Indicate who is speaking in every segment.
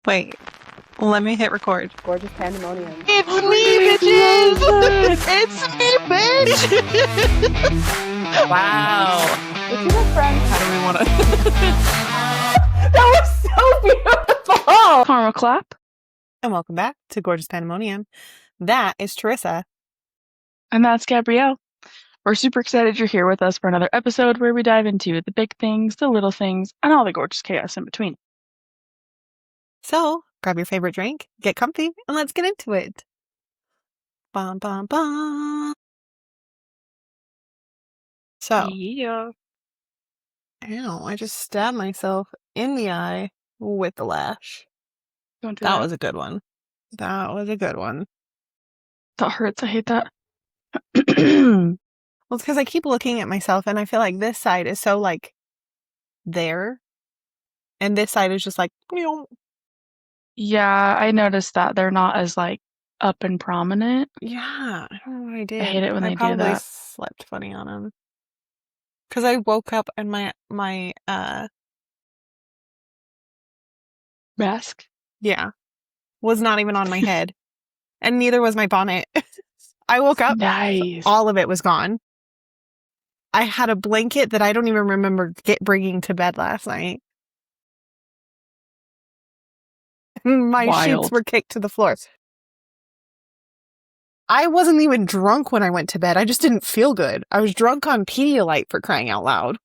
Speaker 1: Wait, let me hit record.
Speaker 2: Gorgeous pandemonium.
Speaker 3: It's me, bitches! It's me, bitch!
Speaker 1: Wow.
Speaker 2: Which is a friend.
Speaker 1: How do we want to?
Speaker 2: That was so beautiful!
Speaker 3: Karma clap.
Speaker 1: And welcome back to Gorgeous Pandemonium. That is Charyssa.
Speaker 3: And that's Gabrielle. We're super excited you're here with us for another episode where we dive into the big things, the little things, and all the gorgeous chaos in between.
Speaker 1: So, grab your favorite drink, get comfy, and let's get into it. Bum, bum, bum. So,
Speaker 3: Yeah.
Speaker 1: ow, I just stabbed myself in the eye with the lash.
Speaker 3: Don't do
Speaker 1: That
Speaker 3: that.
Speaker 1: was a good one. That was a good one.
Speaker 3: That hurts. I hate that.
Speaker 1: Well, it's because I keep looking at myself and I feel like this side is so, like, there. And this side is just like,
Speaker 3: Yeah, I noticed that they're not as, up and prominent.
Speaker 1: yeah, I don't know what I did.
Speaker 3: I hate it when they do
Speaker 1: probably
Speaker 3: that.
Speaker 1: slept funny on them. Because I woke up and my
Speaker 3: Mask?
Speaker 1: yeah, was not even on my head. And neither was my bonnet. I woke up,
Speaker 3: Nice.
Speaker 1: all of it was gone. I had a blanket that I don't even remember bringing to bed last night. My sheets
Speaker 3: Wild.
Speaker 1: were kicked to the floor. I wasn't even drunk when I went to bed. I just didn't feel good. I was drunk on Pedialyte, for crying out loud.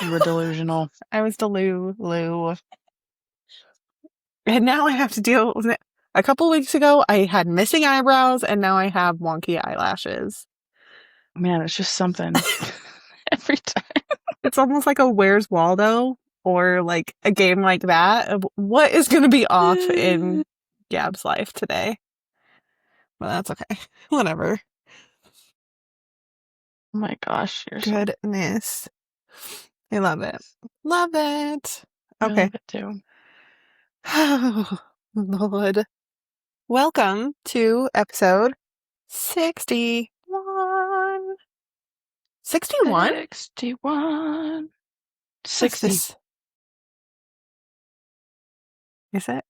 Speaker 3: You were delusional.
Speaker 1: I was Lou. And now I have to deal with it. A couple weeks ago, I had missing eyebrows, and now I have wonky eyelashes.
Speaker 3: Man, it's just something every time.
Speaker 1: It's almost like a Where's Waldo or like a game like that of what is going to be off in Gab's life today. Well, that's okay. Whatever.
Speaker 3: Oh my gosh, you're so
Speaker 1: Goodness. I love it. Love it.
Speaker 3: I
Speaker 1: Okay.
Speaker 3: love it too.
Speaker 1: Oh, Lord. Welcome to episode 61. 61?
Speaker 3: 61.
Speaker 1: What's
Speaker 3: 60.
Speaker 1: this?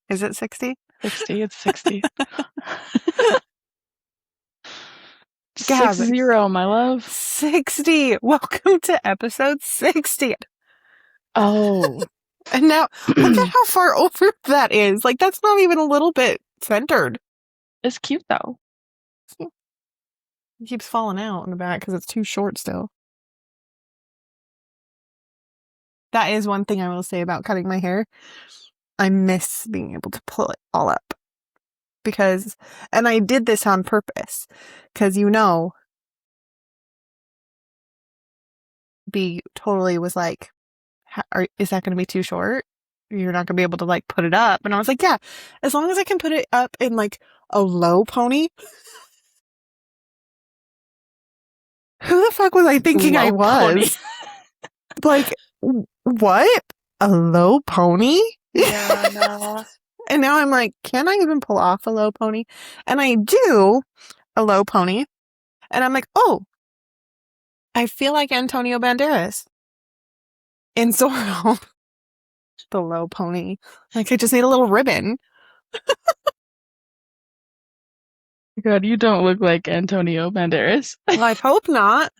Speaker 1: Is it 60?
Speaker 3: 60. It's 60.
Speaker 1: Gab.
Speaker 3: 60, my love.
Speaker 1: 60. Welcome to episode 60.
Speaker 3: Oh.
Speaker 1: And now, look at how far over that is. Like, that's not even a little bit centered.
Speaker 3: It's cute though.
Speaker 1: It keeps falling out in the back because it's too short still. That is one thing I will say about cutting my hair. I miss being able to pull it all up. And I did this on purpose. Because, B totally was like, is that going to be too short? You're not going to be able to, like, put it up. And I was like, yeah, as long as I can put it up in, like, a low pony. Who the fuck was I thinking I was? Like, what? A low pony?
Speaker 3: Yeah, no.
Speaker 1: And now I'm like, can I even pull off a low pony? And I do a low pony. And I'm like, oh, I feel like Antonio Banderas in Zorro. The low pony. Like, I just need a little ribbon.
Speaker 3: God, you don't look like Antonio Banderas.
Speaker 1: Well, I hope not.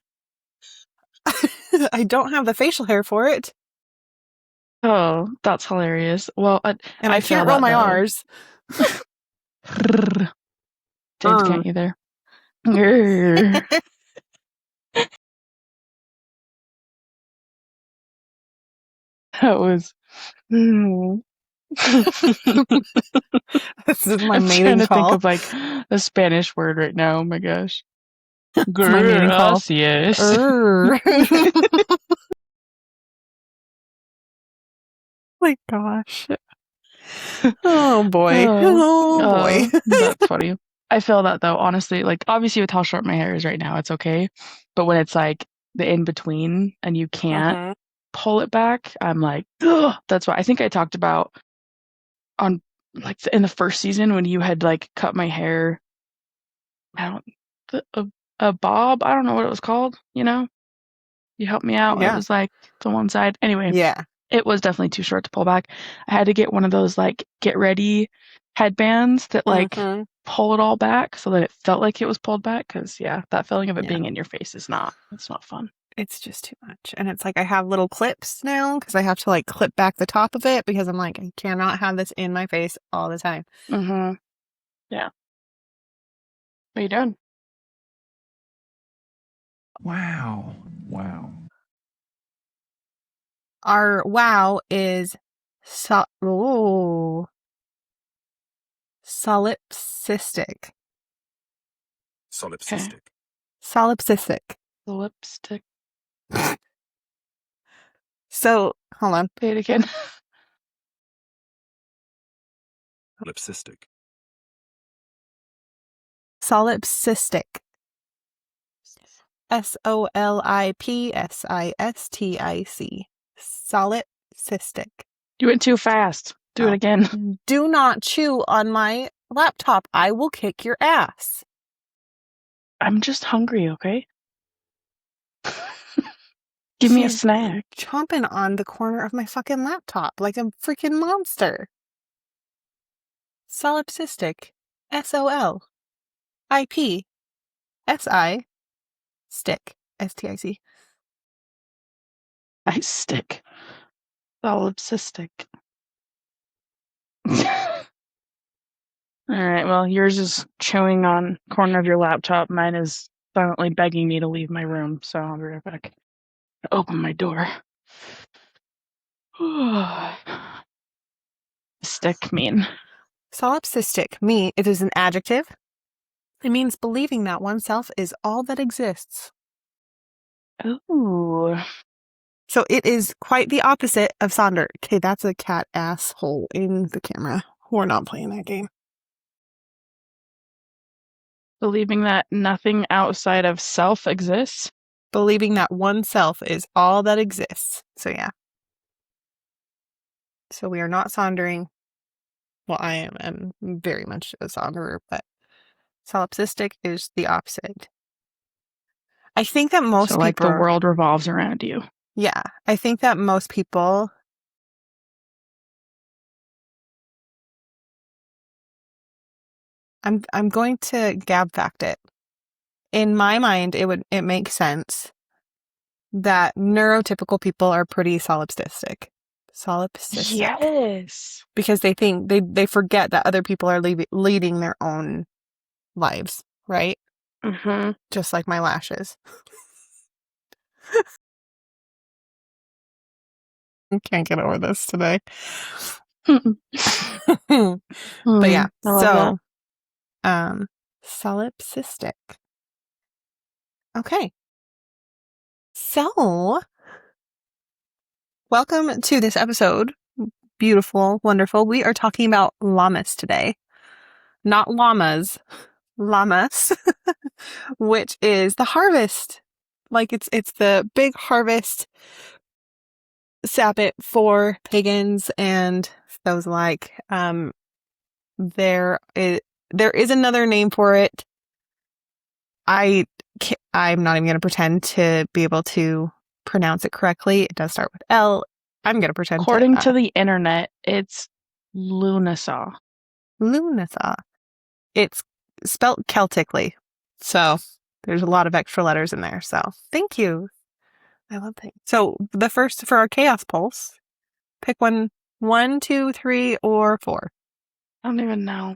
Speaker 1: I don't have the facial hair for it.
Speaker 3: Oh, that's hilarious. Well,
Speaker 1: and I can't roll my R's.
Speaker 3: James can't either. That was.
Speaker 1: This is my
Speaker 3: I'm
Speaker 1: mating
Speaker 3: trying to
Speaker 1: call.
Speaker 3: think of like a Spanish word right now. Oh my gosh.
Speaker 1: It's my mating call.
Speaker 3: Gracias.
Speaker 1: My gosh. Oh boy. Oh boy.
Speaker 3: That's funny. I feel that though, honestly, like obviously with how short my hair is right now, it's okay. But when it's like the in between and you can't pull it back, I'm like, ugh. That's why I think I talked about on like in the first season when you had like cut my hair. I don't a bob. I don't know what it was called. You helped me out.
Speaker 1: Yeah.
Speaker 3: It was like the one side. Anyway.
Speaker 1: Yeah.
Speaker 3: It was definitely too short to pull back. I had to get one of those like get ready headbands that like pull it all back so that it felt like it was pulled back. Because yeah, that feeling of it being in your face is not. It's not fun.
Speaker 1: It's just too much. And it's like I have little clips now because I have to like clip back the top of it because I'm like, I cannot have this in my face all the time.
Speaker 3: Mm-hmm. Yeah. What are you doing?
Speaker 4: Wow.
Speaker 1: Our wow is solipsistic.
Speaker 4: Solipsistic.
Speaker 1: Solipsistic.
Speaker 3: The lipstick.
Speaker 1: So, hold on.
Speaker 3: Say it again.
Speaker 4: Solipsistic.
Speaker 1: Solipsistic. Solipsistic. Solipsistic.
Speaker 3: You went too fast. Do it again.
Speaker 1: Do not chew on my laptop. I will kick your ass.
Speaker 3: I'm just hungry, okay? Give me a snack.
Speaker 1: Chomping on the corner of my fucking laptop like a freaking monster. Solipsistic. SOLIPSI. Stick. STIC.
Speaker 3: I stick. Solipsistic. All right, well, yours is chewing on corner of your laptop. Mine is silently begging me to leave my room, so I'll be right back. Open my door. Stick mean.
Speaker 1: Solipsistic. It is an adjective. It means believing that oneself is all that exists.
Speaker 3: Ooh.
Speaker 1: So it is quite the opposite of Sonder. Okay, that's a cat asshole in the camera. We're not playing that game.
Speaker 3: Believing that nothing outside of self exists.
Speaker 1: Believing that oneself is all that exists. So yeah. So we are not sondering. Well, I am very much a sonderer, but solipsistic is the opposite. I think that most people...
Speaker 3: So like the world revolves around you.
Speaker 1: Yeah. I think that most people... I'm going to gab fact it. In my mind, it makes sense that neurotypical people are pretty solipsistic. Solipsistic.
Speaker 3: Yes.
Speaker 1: Because they think they forget that other people are leading their own lives, right?
Speaker 3: Mm-hmm.
Speaker 1: Just like my lashes. I can't get over this today. But yeah, so solipsistic. Okay. So, welcome to this episode. Beautiful, wonderful. We are talking about llamas today. Not llamas, llamas, which is the harvest. Like it's the big harvest Sabbath for pagans and those like. There is another name for it. I'm not even going to pretend to be able to pronounce it correctly. It does start with L. I'm going to pretend.
Speaker 3: According to the internet, it's Lunasaw.
Speaker 1: Lunasaw. It's spelt Celtically, so there's a lot of extra letters in there. So thank you. I love that. So the first for our chaos pulse, pick one, 2, 3, or 4.
Speaker 3: I don't even know.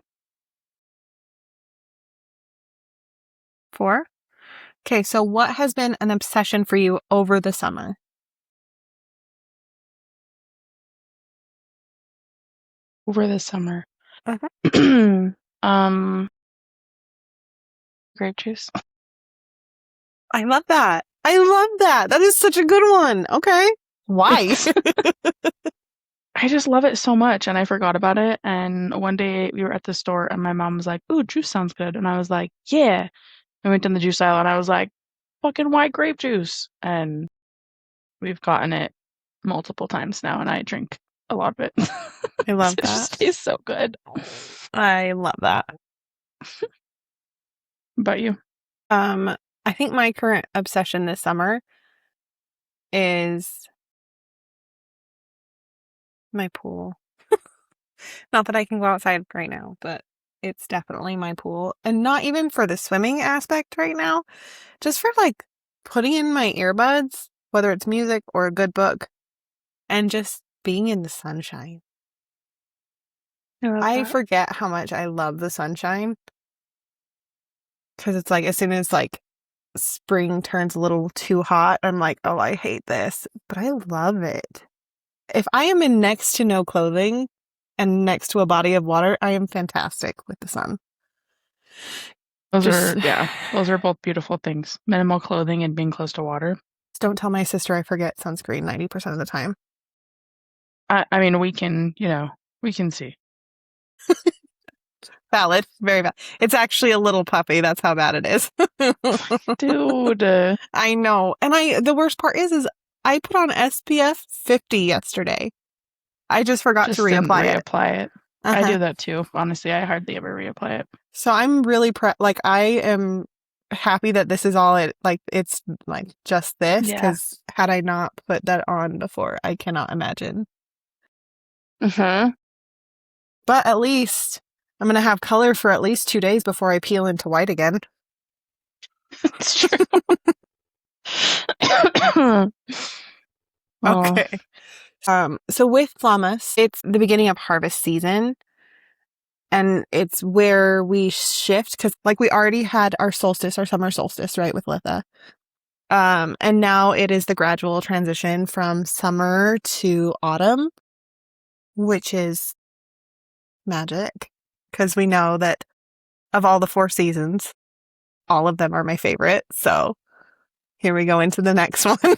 Speaker 1: 4? Okay, so what has been an obsession for you over the summer?
Speaker 3: Over the summer. Grape juice.
Speaker 1: I love that. That is such a good one. Okay. Why?
Speaker 3: I just love it so much, and I forgot about it. And one day we were at the store, and my mom was like, "Ooh, juice sounds good," and I was like, "Yeah." I went down the juice aisle, and I was like, "Fucking white grape juice!" And we've gotten it multiple times now, and I drink a lot of it.
Speaker 1: I love
Speaker 3: It
Speaker 1: that.
Speaker 3: just tastes so good.
Speaker 1: I love that.
Speaker 3: About you?
Speaker 1: I think my current obsession this summer is My pool. Not that I can go outside right now, but it's definitely my pool. And not even for the swimming aspect right now, just for like putting in my earbuds, whether it's music or a good book, and just being in the sunshine. I forget how much I love the sunshine. Because it's like, as soon as like spring turns a little too hot, I'm like, oh, I hate this. But I love it. If I am in next to no clothing and next to a body of water, I am fantastic with the sun.
Speaker 3: Those are both beautiful things. Minimal clothing and being close to water.
Speaker 1: Don't tell my sister I forget sunscreen 90% of the time.
Speaker 3: I mean, we can see.
Speaker 1: Valid. Very valid. It's actually a little puppy. That's how bad it is.
Speaker 3: Dude.
Speaker 1: I know. And the worst part is I put on SPF 50 yesterday. I just forgot to reapply it.
Speaker 3: Uh-huh. I do that too. Honestly, I hardly ever reapply it.
Speaker 1: So I'm really I am happy that this is all it's like just this, because had I not put that on before, I cannot imagine.
Speaker 3: Mm-hmm.
Speaker 1: But at least I'm going to have color for at least 2 days before I peel into white again.
Speaker 3: It's true.
Speaker 1: Okay. So with Lammas, it's the beginning of harvest season. And it's where we shift, because like we already had our summer solstice, right, with Litha. And now it is the gradual transition from summer to autumn, which is magic, because we know that of all the 4 seasons, all of them are my favorite. So here we go into the next one.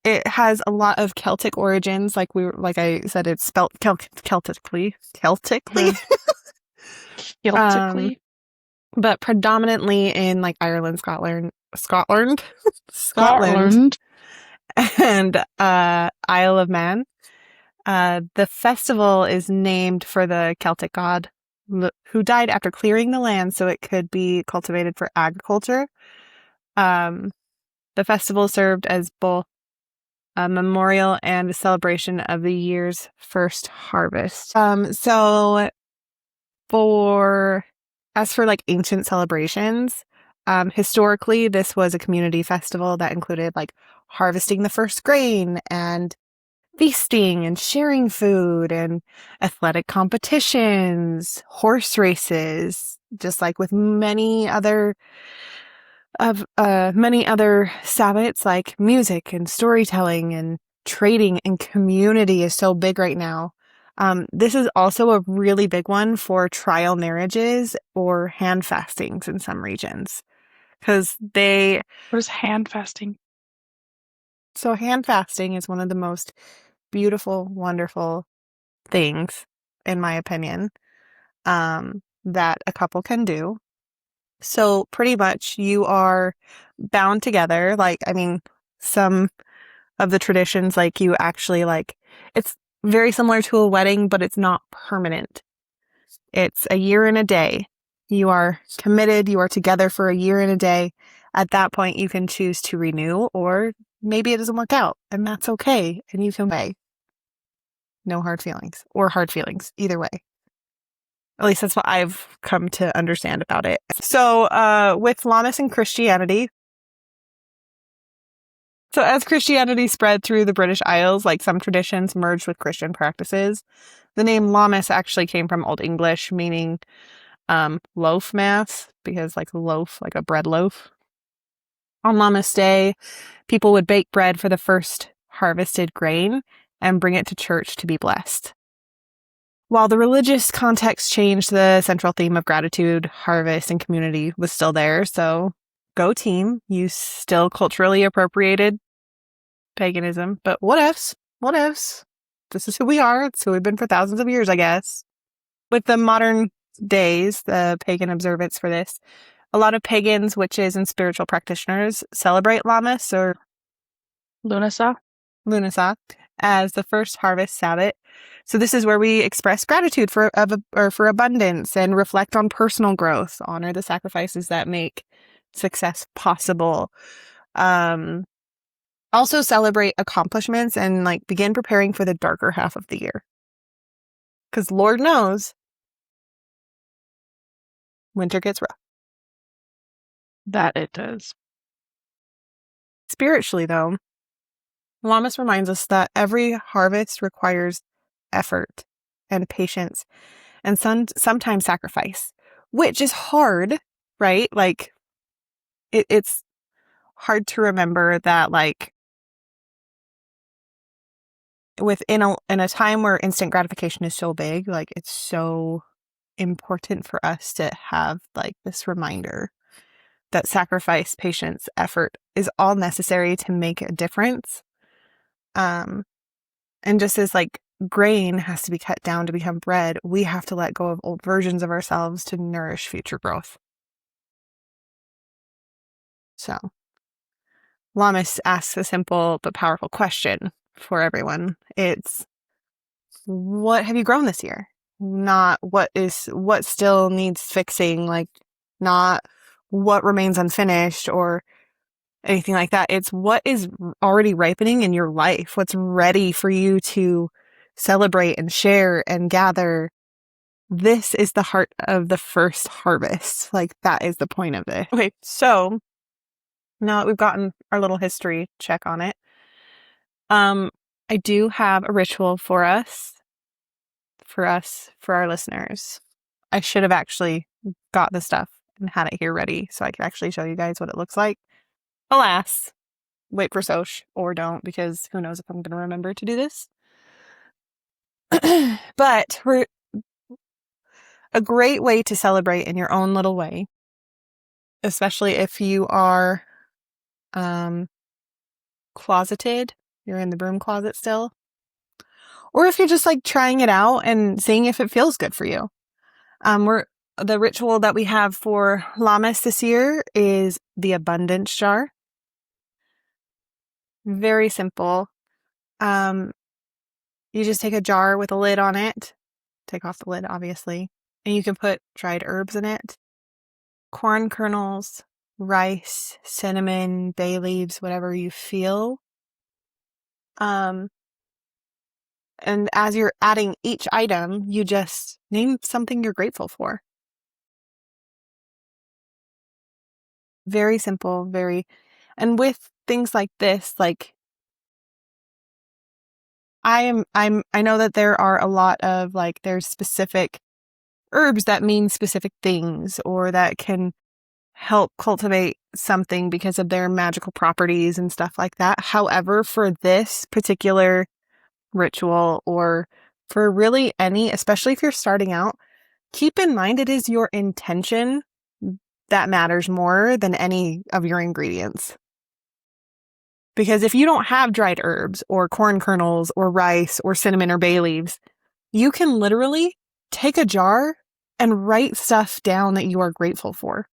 Speaker 1: It has a lot of Celtic origins, like I said, it's spelt Celtically.
Speaker 3: Celtically.
Speaker 1: But predominantly in like Ireland, Scotland, and Isle of Man. The festival is named for the Celtic god who died after clearing the land so it could be cultivated for agriculture. The festival served as both a memorial and a celebration of the year's first harvest. So as for like ancient celebrations, historically, this was a community festival that included like harvesting the first grain and feasting and sharing food and athletic competitions, horse races, just like with many other Sabbats, like music and storytelling and trading and community is so big right now. This is also a really big one for trial marriages or hand fastings in some regions. What
Speaker 3: is hand fasting?
Speaker 1: So hand fasting is one of the most beautiful, wonderful things, in my opinion, that a couple can do. So pretty much you are bound together. Like, I mean, some of the traditions, like you actually it's very similar to a wedding, but it's not permanent. It's a year and a day. You are committed. You are together for a year and a day. At that point, you can choose to renew, or maybe it doesn't work out, and that's okay. And you can pay. No hard feelings, or hard feelings, either way. At least that's what I've come to understand about it. So with Lammas and Christianity, so as Christianity spread through the British Isles, like some traditions merged with Christian practices. The name Lammas actually came from Old English, meaning loaf mass, because like loaf, like a bread loaf. On Lammas Day, people would bake bread for the first harvested grain and bring it to church to be blessed. While the religious context changed, the central theme of gratitude, harvest, and community was still there. So go team. You still culturally appropriated paganism, but what ifs? What ifs? This is who we are. It's who we've been for thousands of years, I guess. With the modern days, the pagan observance for this, a lot of pagans, witches, and spiritual practitioners celebrate Lammas or
Speaker 3: Lunasa
Speaker 1: as the first harvest Sabbath. So this is where we express gratitude for abundance and reflect on personal growth, honor the sacrifices that make success possible. Also celebrate accomplishments and like begin preparing for the darker half of the year. Because Lord knows, winter gets rough.
Speaker 3: That it does.
Speaker 1: Spiritually, though, Lammas reminds us that every harvest requires effort and patience and sometimes sacrifice, which is hard, right? Like, it's hard to remember that, like, in a time where instant gratification is so big, like, it's so important for us to have, like, this reminder that sacrifice, patience, effort is all necessary to make a difference. And just as like grain has to be cut down to become bread, we have to let go of old versions of ourselves to nourish future growth. So, Lammas asks a simple but powerful question for everyone. It's, what have you grown this year? Not what still needs fixing, like not what remains unfinished or anything like that. It's what is already ripening in your life, what's ready for you to celebrate and share and gather. This is the heart of the first harvest. Like, that is the point of it. Okay, so now that we've gotten our little history check on it, I do have a ritual for our listeners. I should have actually got the stuff and had it here ready so I could actually show you guys what it looks like. Alas, wait for Soch or don't, because who knows if I'm going to remember to do this. But we're a great way to celebrate in your own little way, especially if you are closeted, you're in the broom closet still, or if you're just like trying it out and seeing if it feels good for you. The ritual that we have for Lammas this year is the abundance jar. Very simple. You just take a jar with a lid on it. Take off the lid, obviously. And you can put dried herbs in it. Corn kernels, rice, cinnamon, bay leaves, whatever you feel. And as you're adding each item, you just name something you're grateful for. Very simple, and with things like this, like I know that there are a lot of like, there's specific herbs that mean specific things or that can help cultivate something because of their magical properties and stuff like that. However, for this particular ritual, or for really any, especially if you're starting out, keep in mind it is your intention that matters more than any of your ingredients. Because if you don't have dried herbs or corn kernels or rice or cinnamon or bay leaves, you can literally take a jar and write stuff down that you are grateful for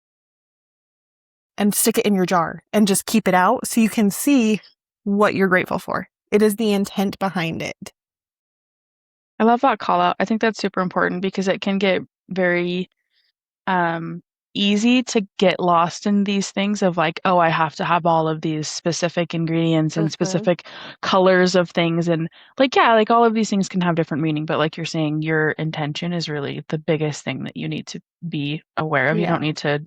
Speaker 1: and stick it in your jar and just keep it out so you can see what you're grateful for. It is the intent behind it.
Speaker 3: I love that call out. I think that's super important because it can get very easy to get lost in these things of like, oh, I have to have all of these specific ingredients and specific colors of things. And like, yeah, like all of these things can have different meaning, but like you're saying, your intention is really the biggest thing that you need to be aware of. You don't need to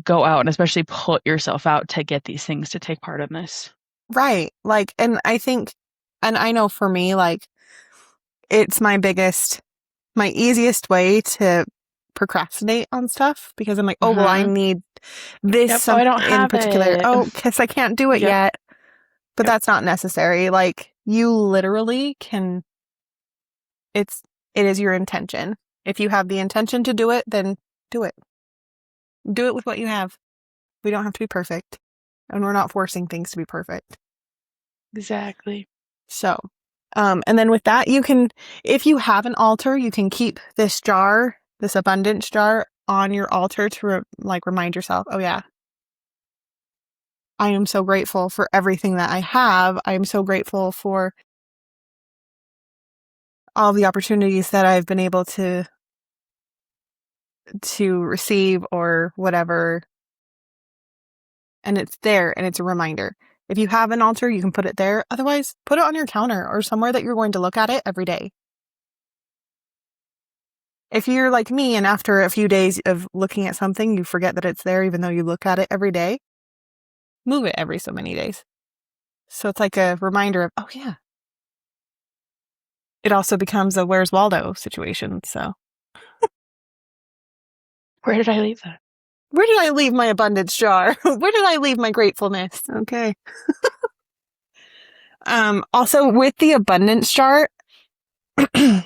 Speaker 3: go out and especially put yourself out to get these things to take part in this.
Speaker 1: Right. Like, and I think, and I know for me, like, it's my easiest way to procrastinate on stuff because I'm like, oh, well, I need this
Speaker 3: I don't have
Speaker 1: in particular.
Speaker 3: it.
Speaker 1: Oh, because I can't do it yet. But that's not necessary. Like, you literally can, it is your intention. If you have the intention to do it, then do it. Do it with what you have. We don't have to be perfect. And we're not forcing things to be perfect.
Speaker 3: Exactly.
Speaker 1: So, and then with that, you can, if you have an altar, you can keep this jar, this abundance jar, on your altar to remind yourself, oh yeah, I am so grateful for everything that I have. I am so grateful for all the opportunities that I've been able to receive or whatever. And it's there and it's a reminder. If you have an altar, you can put it there. Otherwise, put it on your counter or somewhere that you're going to look at it every day. If you're like me and after a few days of looking at something, you forget that it's there even though you look at it every day, move it every so many days. So it's like a reminder of, oh yeah. It also becomes a Where's Waldo situation, so.
Speaker 3: Where did I leave that?
Speaker 1: Where did I leave my abundance jar? Where did I leave my gratefulness? Okay. Also with the abundance jar, when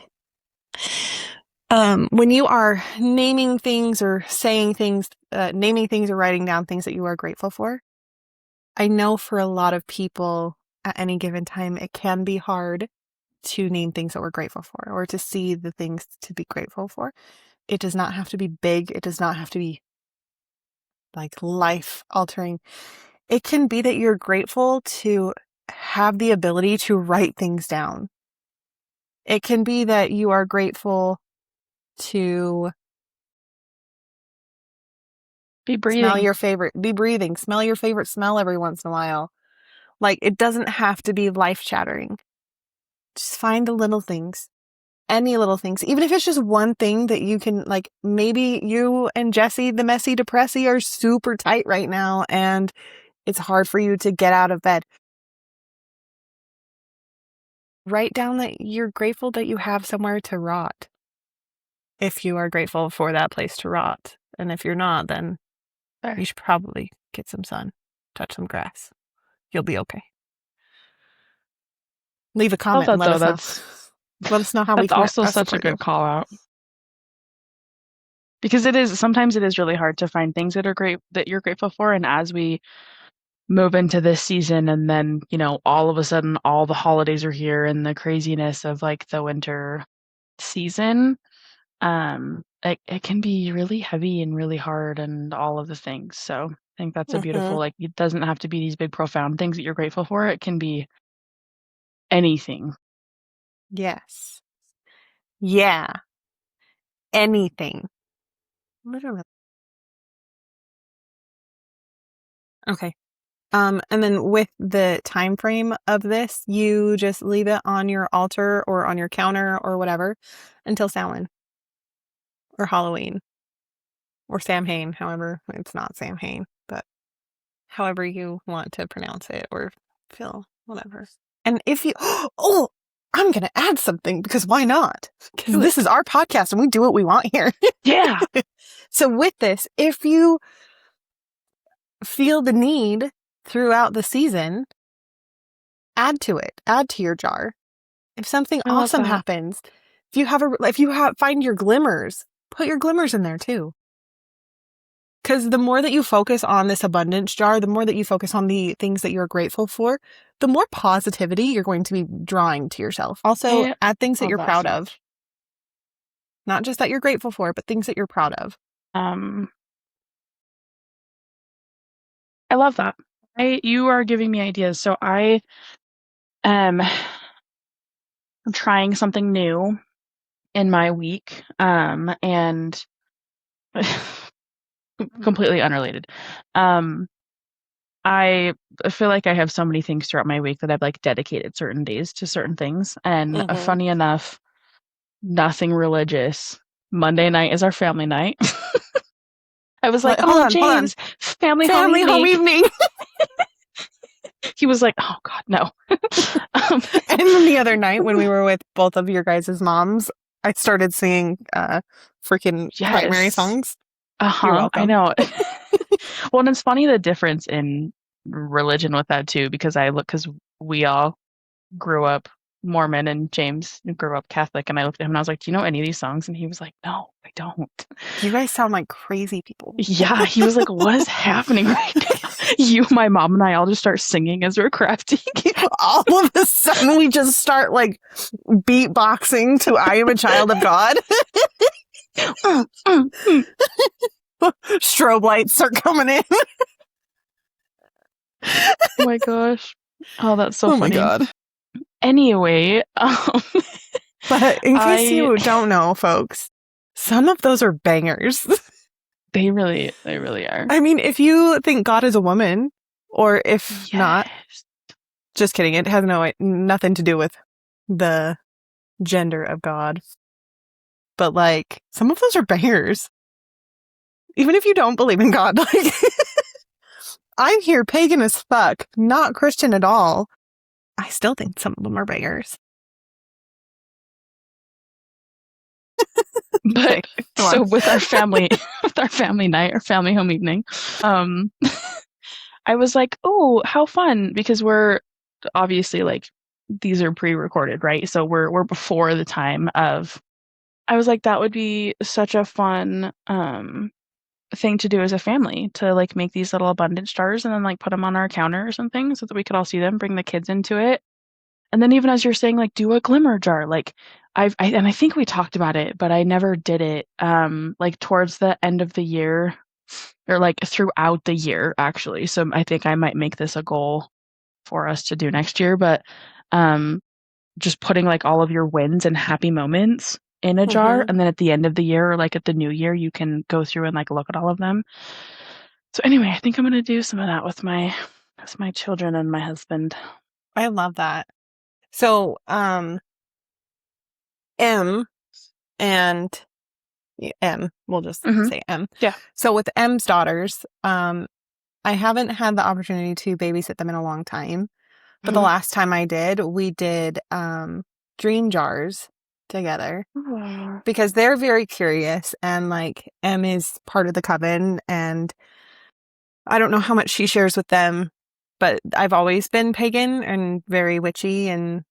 Speaker 1: you are naming things or saying things, naming things or writing down things that you are grateful for, I know for a lot of people at any given time, it can be hard to name things that we're grateful for or to see the things to be grateful for. It does not have to be big. It does not have to be like life altering. It can be that you're grateful to have the ability to write things down. It can be that you are grateful to
Speaker 3: Be
Speaker 1: breathing,
Speaker 3: breathing.
Speaker 1: smell your favorite smell every once in a while. Like it doesn't have to be life shattering. Just find the little things, any little things, even if it's just one thing that you can, like maybe you and Jesse, the messy depressy, are super tight right now and it's hard for you to get out of bed. Write down that you're grateful that you have somewhere to rot. If you are grateful for that place to rot. And if you're not, then you should probably get some sun, touch some grass. You'll be okay. Leave a comment and let us know. Let us know how we
Speaker 3: That's
Speaker 1: can
Speaker 3: also such a good call out. Because sometimes it is really hard to find things that you're grateful for. And as we move into this season and then, all of a sudden all the holidays are here and the craziness of like the winter season, it can be really heavy and really hard and all of the things. So I think that's a beautiful, like, it doesn't have to be these big profound things that you're grateful for. It can be anything.
Speaker 1: Yes. Yeah. Anything. Literally. Okay. And then with the time frame of this, you just leave it on your altar or on your counter or whatever until Samhain or Halloween or Samhain. However, it's not Samhain, but however you want to pronounce it or feel whatever. And if you, oh, I'm going to add something because why not? Because this is our podcast and we do what we want here.
Speaker 3: Yeah.
Speaker 1: So with this, if you feel the need throughout the season, add to your jar. If something awesome happens, if you find your glimmers, put your glimmers in there too. Because the more that you focus on this abundance jar, the more that you focus on the things that you're grateful for, the more positivity you're going to be drawing to yourself. Also, add things that you're proud of. Not just that you're grateful for, but things that you're proud of.
Speaker 3: I love that. You are giving me ideas. So I am trying something new in my week, and completely unrelated. I feel like I have so many things throughout my week that I've like dedicated certain days to certain things. And funny enough, nothing religious. Monday night is our family night. I was like, hold on, James, family home evening. He was like, oh God, no.
Speaker 1: And then the other night when we were with both of your guys' moms, I started singing freaking primary songs. You're welcome.
Speaker 3: I know. Well, and it's funny the difference in religion with that too, because we all grew up Mormon and James grew up Catholic, and I looked at him and I was like, do you know any of these songs? And he was like, no, I don't.
Speaker 1: You guys sound like crazy people.
Speaker 3: Yeah, he was like, what is happening right now? You, my mom, and I all just start singing as we're crafting.
Speaker 1: All of a sudden we just start like beatboxing to I Am a Child of God. Strobe lights start coming in.
Speaker 3: Oh my gosh. Oh, that's so funny.
Speaker 1: Oh my God.
Speaker 3: Anyway,
Speaker 1: but in case you don't know, folks, some of those are bangers.
Speaker 3: They really are.
Speaker 1: I mean, if you think God is a woman, Or if not, just kidding. It has nothing to do with the gender of God. But like, some of those are bangers. Even if you don't believe in God, like, I'm here pagan as fuck, not Christian at all. I still think some of them are bangers.
Speaker 3: But
Speaker 1: Okay,
Speaker 3: so with our family, with our family night, our family home evening, I was like, oh, how fun, because we're obviously like, these are pre-recorded, right? So we're before the time of, I was like, that would be such a fun thing to do as a family, to like make these little abundance jars and then like put them on our counter or something so that we could all see them, bring the kids into it. And then even as you're saying, like, do a glimmer jar, like I think we talked about it, but I never did it. Like towards the end of the year, or like throughout the year, actually. So I think I might make this a goal for us to do next year. But just putting like all of your wins and happy moments in a jar, and then at the end of the year, or like at the new year, you can go through and like look at all of them. So anyway, I think I'm gonna do some of that with my children and my husband.
Speaker 1: I love that. So, M and M, we'll just say M.
Speaker 3: Yeah.
Speaker 1: So with M's daughters, I haven't had the opportunity to babysit them in a long time. But the last time I did, we did dream jars together because they're very curious, and like M is part of the coven, and I don't know how much she shares with them, but I've always been pagan and very witchy and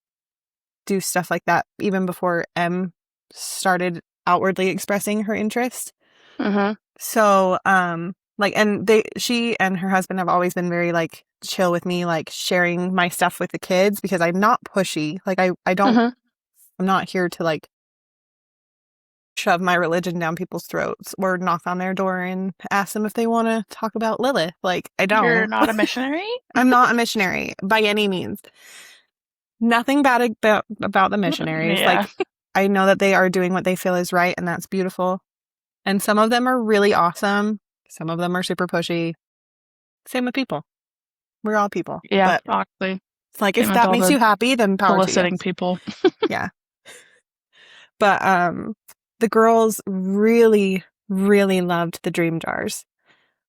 Speaker 1: do stuff like that even before M started outwardly expressing her interest. So, like, and she and her husband have always been very like chill with me, like sharing my stuff with the kids, because I'm not pushy. Like, I don't, I'm not here to like shove my religion down people's throats or knock on their door and ask them if they want to talk about Lilith. Like, I don't.
Speaker 3: You're not a missionary?
Speaker 1: I'm not a missionary by any means. Nothing bad about the missionaries.
Speaker 3: Yeah.
Speaker 1: Like, I know that they are doing what they feel is right, and that's beautiful. And some of them are really awesome. Some of them are super pushy. Same with people. We're all people.
Speaker 3: Yeah,
Speaker 1: but
Speaker 3: exactly.
Speaker 1: it's like, if that makes you happy, then power to
Speaker 3: soliciting
Speaker 1: you.
Speaker 3: people.
Speaker 1: Yeah. But the girls really, really loved the dream jars.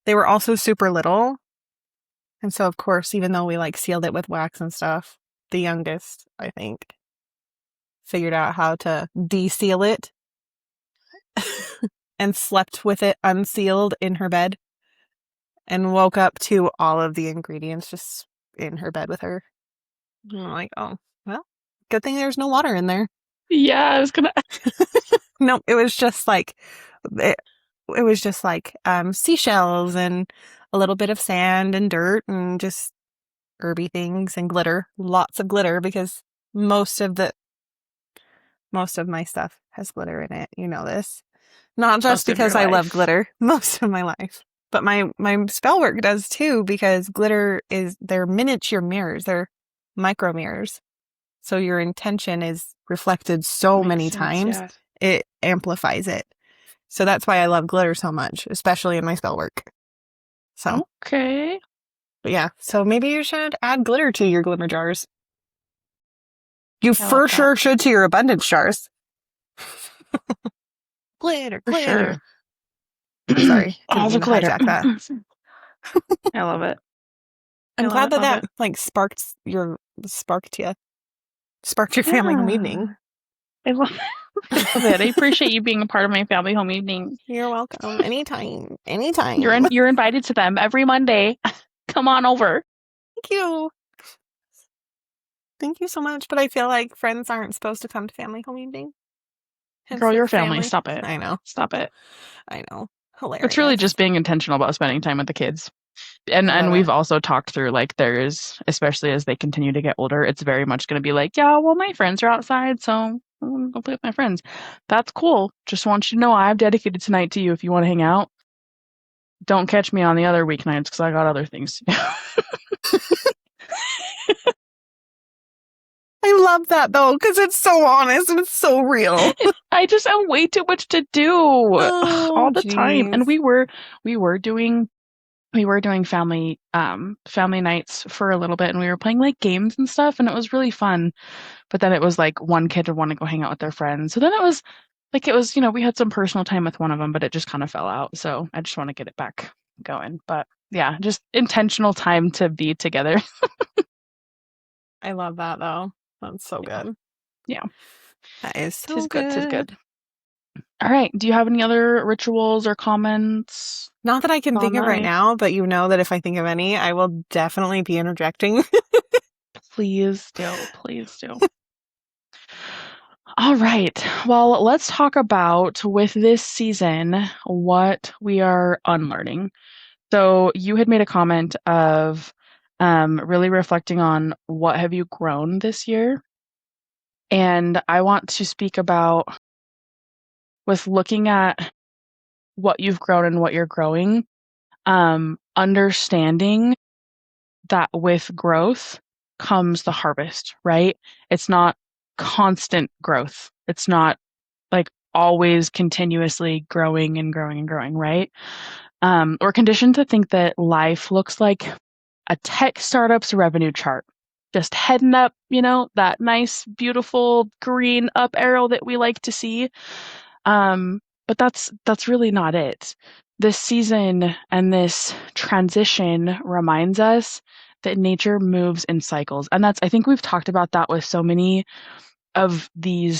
Speaker 1: They were also super little. And so, of course, even though we like sealed it with wax and stuff, the youngest, I think, figured out how to de-seal it and slept with it unsealed in her bed and woke up to all of the ingredients just in her bed with her. And I'm like, oh, well, good thing there's no water in there.
Speaker 3: Yeah, I was gonna.
Speaker 1: No, it was just like seashells and a little bit of sand and dirt and just herby things and glitter, lots of glitter, because most of my stuff has glitter in it. You know this, not just because I love glitter most of my life, but my spell work does too, because glitter they're miniature mirrors, they're micro mirrors. So your intention is reflected so many times, it amplifies it. So that's why I love glitter so much, especially in my spell work. So
Speaker 3: okay.
Speaker 1: But yeah, so maybe you should add glitter to your glimmer jars. You for sure should to your abundance jars. Glitter.
Speaker 3: Sure.
Speaker 1: Sorry,
Speaker 3: All the glitter.
Speaker 1: Hijack that.
Speaker 3: I love it.
Speaker 1: I'm glad that like sparked your family home evening.
Speaker 3: I love it. I appreciate you being a part of my family home evening.
Speaker 1: You're welcome. Anytime.
Speaker 3: You're invited to them every Monday. Come on over.
Speaker 1: Thank you so much. But I feel like friends aren't supposed to come to family home evening.
Speaker 3: Girl, your family. Stop it.
Speaker 1: I know.
Speaker 3: Stop it.
Speaker 1: I know. Hilarious.
Speaker 3: It's really just being intentional about spending time with the kids. And we've also talked through, like, there's, especially as they continue to get older, it's very much going to be like, yeah, well, my friends are outside, so I'm going to go play with my friends. That's cool. Just want you to know I've dedicated tonight to you if you want to hang out. Don't catch me on the other weeknights because I got other things to do.
Speaker 1: I love that, though, because it's so honest and it's so real.
Speaker 3: I just have way too much to do all the time. And we were doing we were doing family nights for a little bit, and we were playing like games and stuff, and it was really fun. But then it was like one kid would want to go hang out with their friends. So then it was, we had some personal time with one of them, but it just kind of fell out. So I just want to get it back going. But yeah, just intentional time to be together.
Speaker 1: I love that though. That's so good.
Speaker 3: Yeah.
Speaker 1: That is so
Speaker 3: Tis good, tis
Speaker 1: good.
Speaker 3: good. All right. Do you have any other rituals or comments?
Speaker 1: Not that I can
Speaker 3: on
Speaker 1: think of
Speaker 3: that
Speaker 1: right
Speaker 3: night?
Speaker 1: now, but you know that if I think of any, I will definitely be interjecting.
Speaker 3: Please do. Please do. All right. Well, let's talk about with this season what we are unlearning. So you had made a comment of really reflecting on what have you grown this year. And I want to speak about with looking at what you've grown and what you're growing, understanding that with growth comes the harvest, right? It's not constant growth. It's not like always continuously growing and growing and growing, right? We're conditioned to think that life looks like a tech startup's revenue chart, just heading up, that nice, beautiful green up arrow that we like to see. But that's really not it. This season and this transition reminds us that nature moves in cycles. And I think we've talked about that with so many of the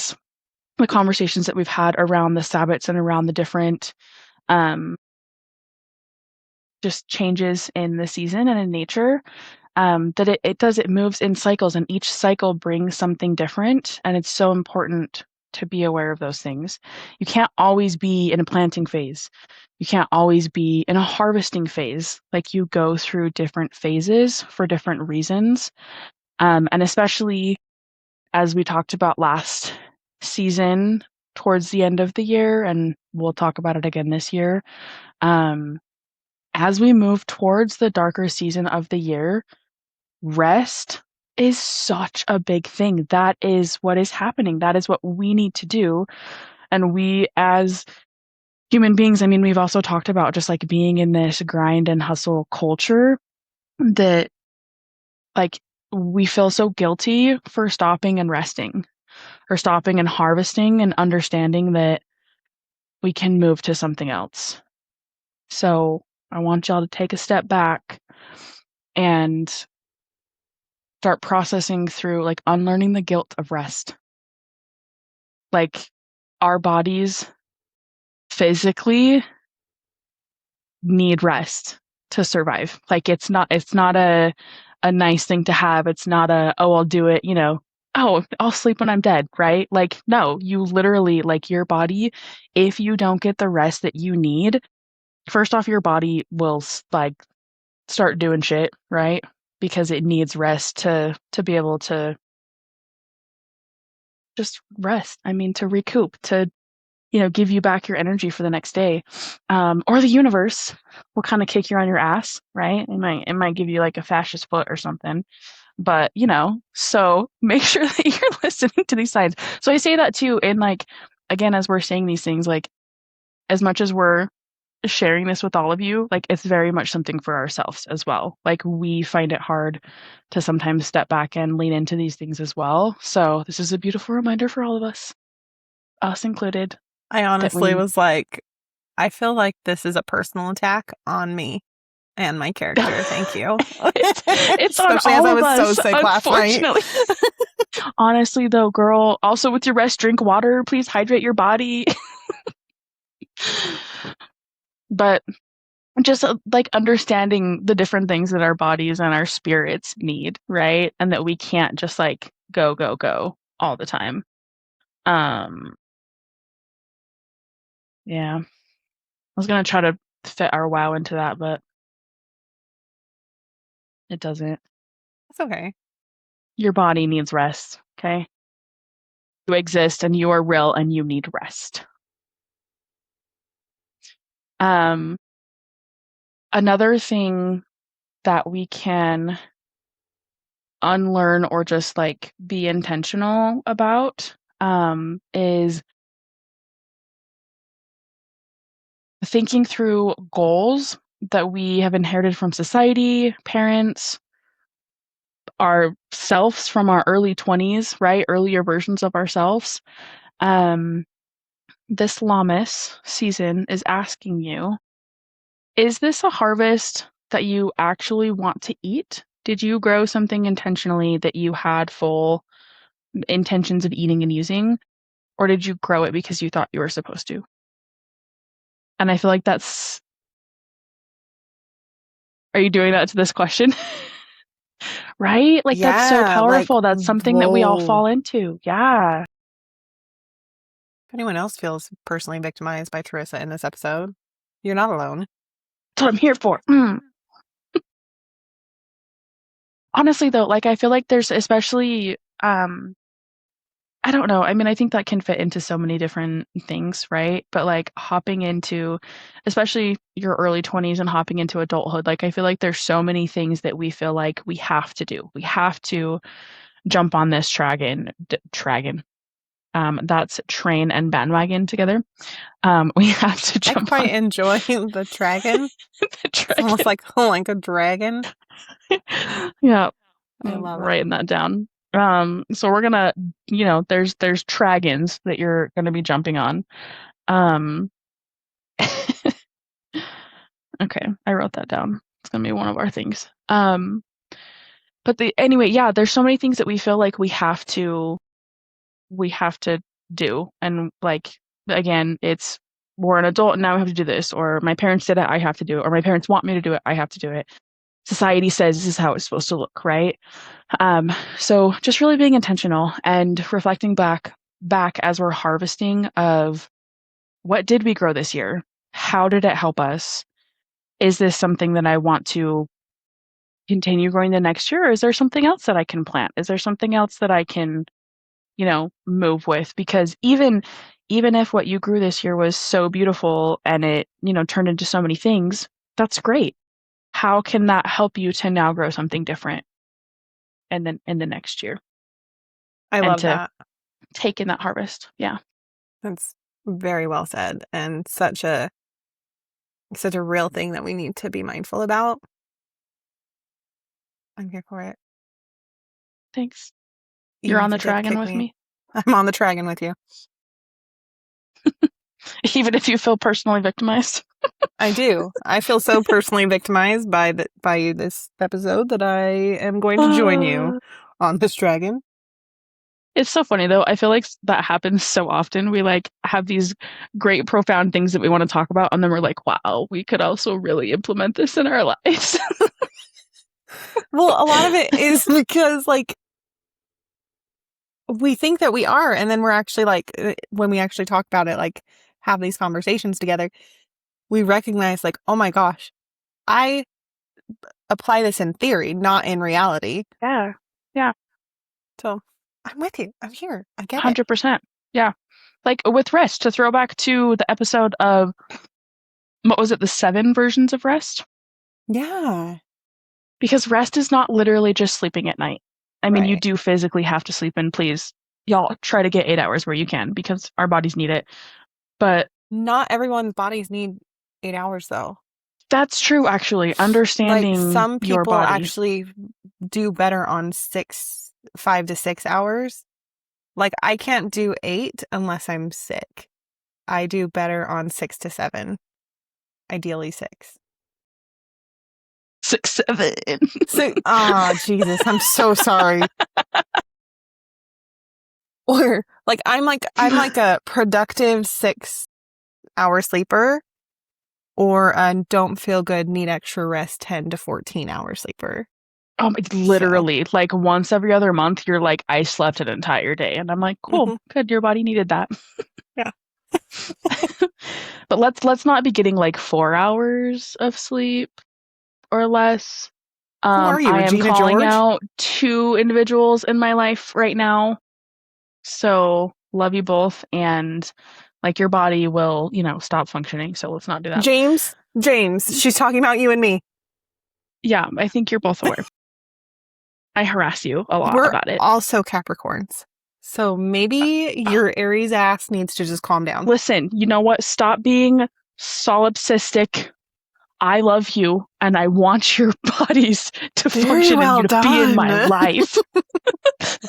Speaker 3: conversations that we've had around the Sabbats and around the different just changes in the season and in nature. That it moves in cycles, and each cycle brings something different, and it's so important to be aware of those things. You can't always be in a planting phase. You can't always be in a harvesting phase. Like, you go through different phases for different reasons. And especially as we talked about last season towards the end of the year, and we'll talk about it again this year. As we move towards the darker season of the year, rest is such a big thing. That is what is happening. That is what we need to do. And we, as human beings, I mean, we've also talked about just like being in this grind and hustle culture that, like, we feel so guilty for stopping and resting, or stopping and harvesting, and understanding that we can move to something else. So I want y'all to take a step back and start processing through, like, unlearning the guilt of rest. Like, our bodies physically need rest to survive. Like, it's not a nice thing to have. It's not oh, I'll do it, oh, I'll sleep when I'm dead, right? Like, no, you literally, like, your body, if you don't get the rest that you need, first off, your body will like start doing shit, right? Because it needs rest to be able to just rest. I mean, to recoup, to give you back your energy for the next day. Or the universe will kind of kick you on your ass, right? It might give you like a fascist foot or something. But, so make sure that you're listening to these signs. So I say that too, and like, again, as we're saying these things, like, as much as we're sharing this with all of you, like, it's very much something for ourselves as well. Like, we find it hard to sometimes step back and lean into these things as well. So this is a beautiful reminder for all of us included.
Speaker 1: I honestly was like, I feel like this is a personal attack on me and my character. Thank you.
Speaker 3: It's on all of us, so sick unfortunately. Last night. Honestly, though, girl, also with your rest, drink water. Please hydrate your body. But just like understanding the different things that our bodies and our spirits need, right? And that we can't just like go all the time. Yeah. I was gonna try to fit our wow into that, but it doesn't.
Speaker 1: It's okay.
Speaker 3: Your body needs rest, okay? You exist and you are real and you need rest. Another thing that we can unlearn or just like be intentional about is thinking through goals that we have inherited from society, parents, ourselves from our early 20s, right? Earlier versions of ourselves. This Lammas season is asking you, is this a harvest that you actually want to eat? Did you grow something intentionally that you had full intentions of eating and using? Or did you grow it because you thought you were supposed to? And I feel like that's... Are you doing that to this question? Right? Like, that's so
Speaker 1: Yeah, like,
Speaker 3: powerful. That's something that we all
Speaker 1: whoa.
Speaker 3: fall into. Yeah.
Speaker 1: If anyone else feels personally victimized by Charyssa in this episode, you're not alone.
Speaker 3: That's what I'm here for. Honestly, though, like, I feel like there's especially, I don't know. I mean, I think that can fit into so many different things, right? But like hopping into, especially your early 20s and hopping into adulthood, like I feel like there's so many things that we feel like we have to do. We have to jump on this tragon. That's train and bandwagon together. We have to
Speaker 1: I
Speaker 3: jump
Speaker 1: quite
Speaker 3: on
Speaker 1: enjoy the dragon.
Speaker 3: the
Speaker 1: It's almost
Speaker 3: dragon.
Speaker 1: like a dragon.
Speaker 3: Yeah,
Speaker 1: I love it.
Speaker 3: writing that down. So we're gonna, there's dragons that you're gonna be jumping on. Okay, I wrote that down. It's gonna be one of our things. But anyway, yeah, there's so many things that we feel like we have to do, and like again, it's we're an adult and now we have to do this, or my parents did it, I have to do it, or my parents want me to do it, I have to do it. Society says this is how it's supposed to look, right? So just really being intentional and reflecting back as we're harvesting of what did we grow this year? How did it help us? Is this something that I want to continue growing the next year? Or is there something else that I can plant? Is there something else that I can, move with? Because even if what you grew this year was so beautiful and it, turned into so many things, that's great. How can that help you to now grow something different and then in the next year?
Speaker 1: I
Speaker 3: and
Speaker 1: love
Speaker 3: to
Speaker 1: that.
Speaker 3: take in that harvest. Yeah.
Speaker 1: That's very well said, and such a real thing that we need to be mindful about. I'm here for it.
Speaker 3: Thanks.
Speaker 1: You
Speaker 3: You're
Speaker 1: have
Speaker 3: on the
Speaker 1: to
Speaker 3: dragon
Speaker 1: kick
Speaker 3: with me?
Speaker 1: I'm on the dragon with you.
Speaker 3: Even if you feel personally victimized?
Speaker 1: I do. I feel so personally victimized by this episode that I am going to join you on this dragon.
Speaker 3: It's so funny though. I feel like that happens so often. We like have these great profound things that we want to talk about, and then we're like, wow, we could also really implement this in our lives.
Speaker 1: Well, a lot of it is because like we think that we are, and then we're actually like when we actually talk about it, like have these conversations together, we recognize like, oh my gosh, I apply this in theory, not in reality.
Speaker 3: Yeah. Yeah.
Speaker 1: So I'm with you. I'm here. I get
Speaker 3: 100%. Yeah. Like with rest, to throw back to the episode of, what was it, the 7 versions of rest?
Speaker 1: Yeah.
Speaker 3: Because rest is not literally just sleeping at night. I mean, you
Speaker 1: Right.
Speaker 3: do physically have to sleep, and please, y'all try to get 8 hours where you can because our bodies need it. But
Speaker 1: not everyone's bodies need 8 hours though.
Speaker 3: That's true, actually. Understanding
Speaker 1: like some
Speaker 3: your
Speaker 1: people
Speaker 3: body.
Speaker 1: actually do better on 5 to 6 hours. Like I can't do 8 unless I'm sick. I do better on 6 to 7. Ideally 6.
Speaker 3: 6, 7.
Speaker 1: So, oh Jesus, I'm so sorry. Or like I'm like a productive 6-hour sleeper, or a don't feel good, need extra rest 10 to 14-hour sleeper.
Speaker 3: It's literally like once every other month, you're like, I slept an entire day, and I'm like, cool, good, your body needed that.
Speaker 1: Yeah.
Speaker 3: But let's not be getting like 4 hours of sleep or less.
Speaker 1: Who are you,
Speaker 3: I am
Speaker 1: Regina
Speaker 3: calling
Speaker 1: George?
Speaker 3: out 2 individuals in my life right now. So love you both, and like your body will, stop functioning. So let's not do that.
Speaker 1: James, she's talking about you and me.
Speaker 3: Yeah, I think you're both aware. I harass you a lot
Speaker 1: We're
Speaker 3: about it.
Speaker 1: also Capricorns. So maybe your Aries ass needs to just calm down.
Speaker 3: Listen, you know what? Stop being solipsistic I love you and I want your bodies to
Speaker 1: Very
Speaker 3: function
Speaker 1: well
Speaker 3: and you to be in my
Speaker 1: done.
Speaker 3: life.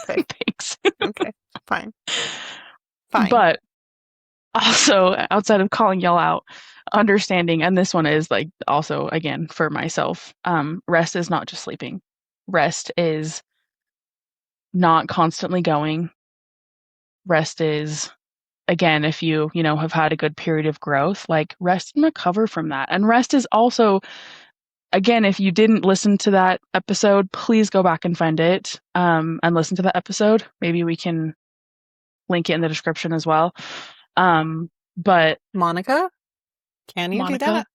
Speaker 1: Okay.
Speaker 3: Thanks.
Speaker 1: Okay. Fine. Fine.
Speaker 3: But also, outside of calling y'all out, understanding, and this one is like also, again, for myself, rest is not just sleeping. Rest is not constantly going. Rest is, again, if you have had a good period of growth, like rest and recover from that. And rest is also, again, if you didn't listen to that episode, please go back and find it and listen to that episode. Maybe we can link it in the description as well. But
Speaker 1: Monica, can you do that?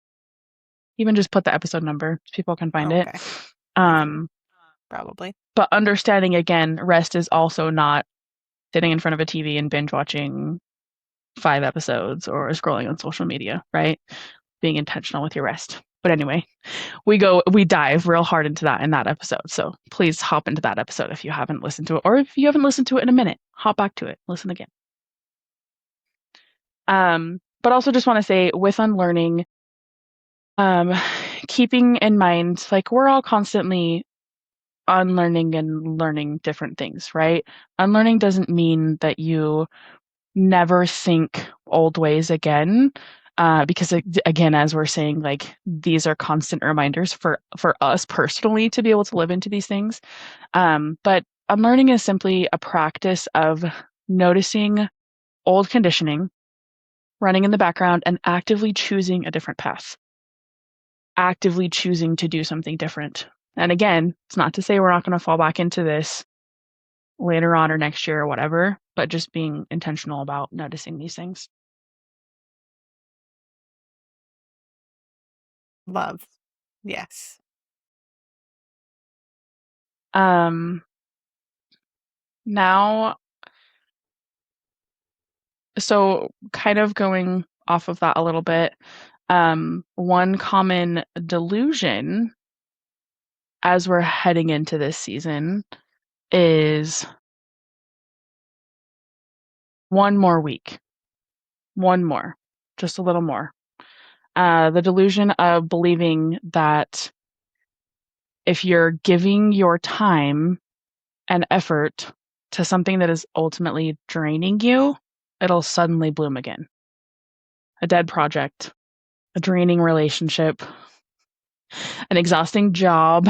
Speaker 3: Even just put the episode number so people can find it.
Speaker 1: Probably.
Speaker 3: But understanding, again, rest is also not sitting in front of a TV and binge watching 5 episodes or scrolling on social media, right? Being intentional with your rest. But anyway, we dive real hard into that in that episode. So please hop into that episode if you haven't listened to it, or if you haven't listened to it in a minute, hop back to it, listen again. But also just want to say with unlearning, keeping in mind, like we're all constantly unlearning and learning different things, right? Unlearning doesn't mean that you never think old ways again. Because again, as we're saying, like these are constant reminders for us personally to be able to live into these things. But unlearning is simply a practice of noticing old conditioning running in the background and actively choosing a different path, actively choosing to do something different. And again, it's not to say we're not going to fall back into this later on or next year or whatever, but just being intentional about noticing these things.
Speaker 1: Love. Yes.
Speaker 3: Now, so kind of going off of that a little bit, one common delusion as we're heading into this season is one more week, just a little more. The delusion of believing that if you're giving your time and effort to something that is ultimately draining you, it'll suddenly bloom again. A dead project, a draining relationship, an exhausting job.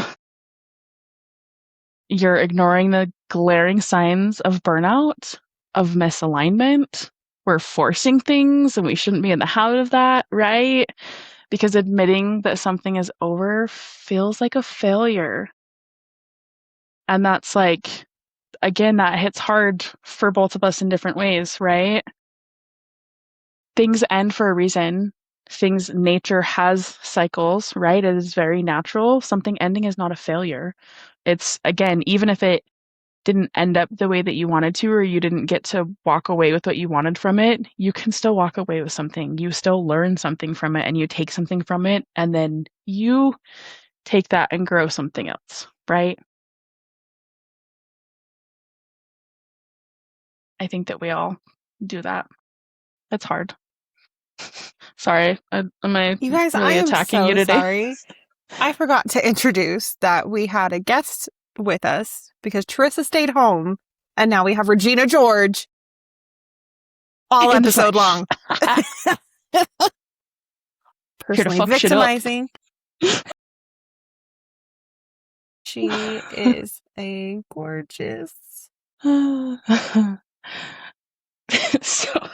Speaker 3: You're ignoring the glaring signs of burnout, of misalignment. We're forcing things and we shouldn't be in the habit of that, right? Because admitting that something is over feels like a failure. And that's like, again, that hits hard for both of us in different ways, right? Things end for a reason. Nature has cycles, right? It is very natural. Something ending is not a failure. It's, again, even if it didn't end up the way that you wanted to, or you didn't get to walk away with what you wanted from it, you can still walk away with something. You still learn something from it and you take something from it, and then you take that and grow something else, right? I think that we all do that. It's hard. Sorry, am I
Speaker 1: You guys,
Speaker 3: really
Speaker 1: I am
Speaker 3: attacking
Speaker 1: so
Speaker 3: you today?
Speaker 1: sorry. I forgot to introduce that we had a guest with us because Charyssa stayed home, and now we have Regina George all
Speaker 3: In the
Speaker 1: episode
Speaker 3: flesh.
Speaker 1: long. Personally
Speaker 3: fuck shit up.
Speaker 1: victimizing. She is a gorgeous.
Speaker 3: So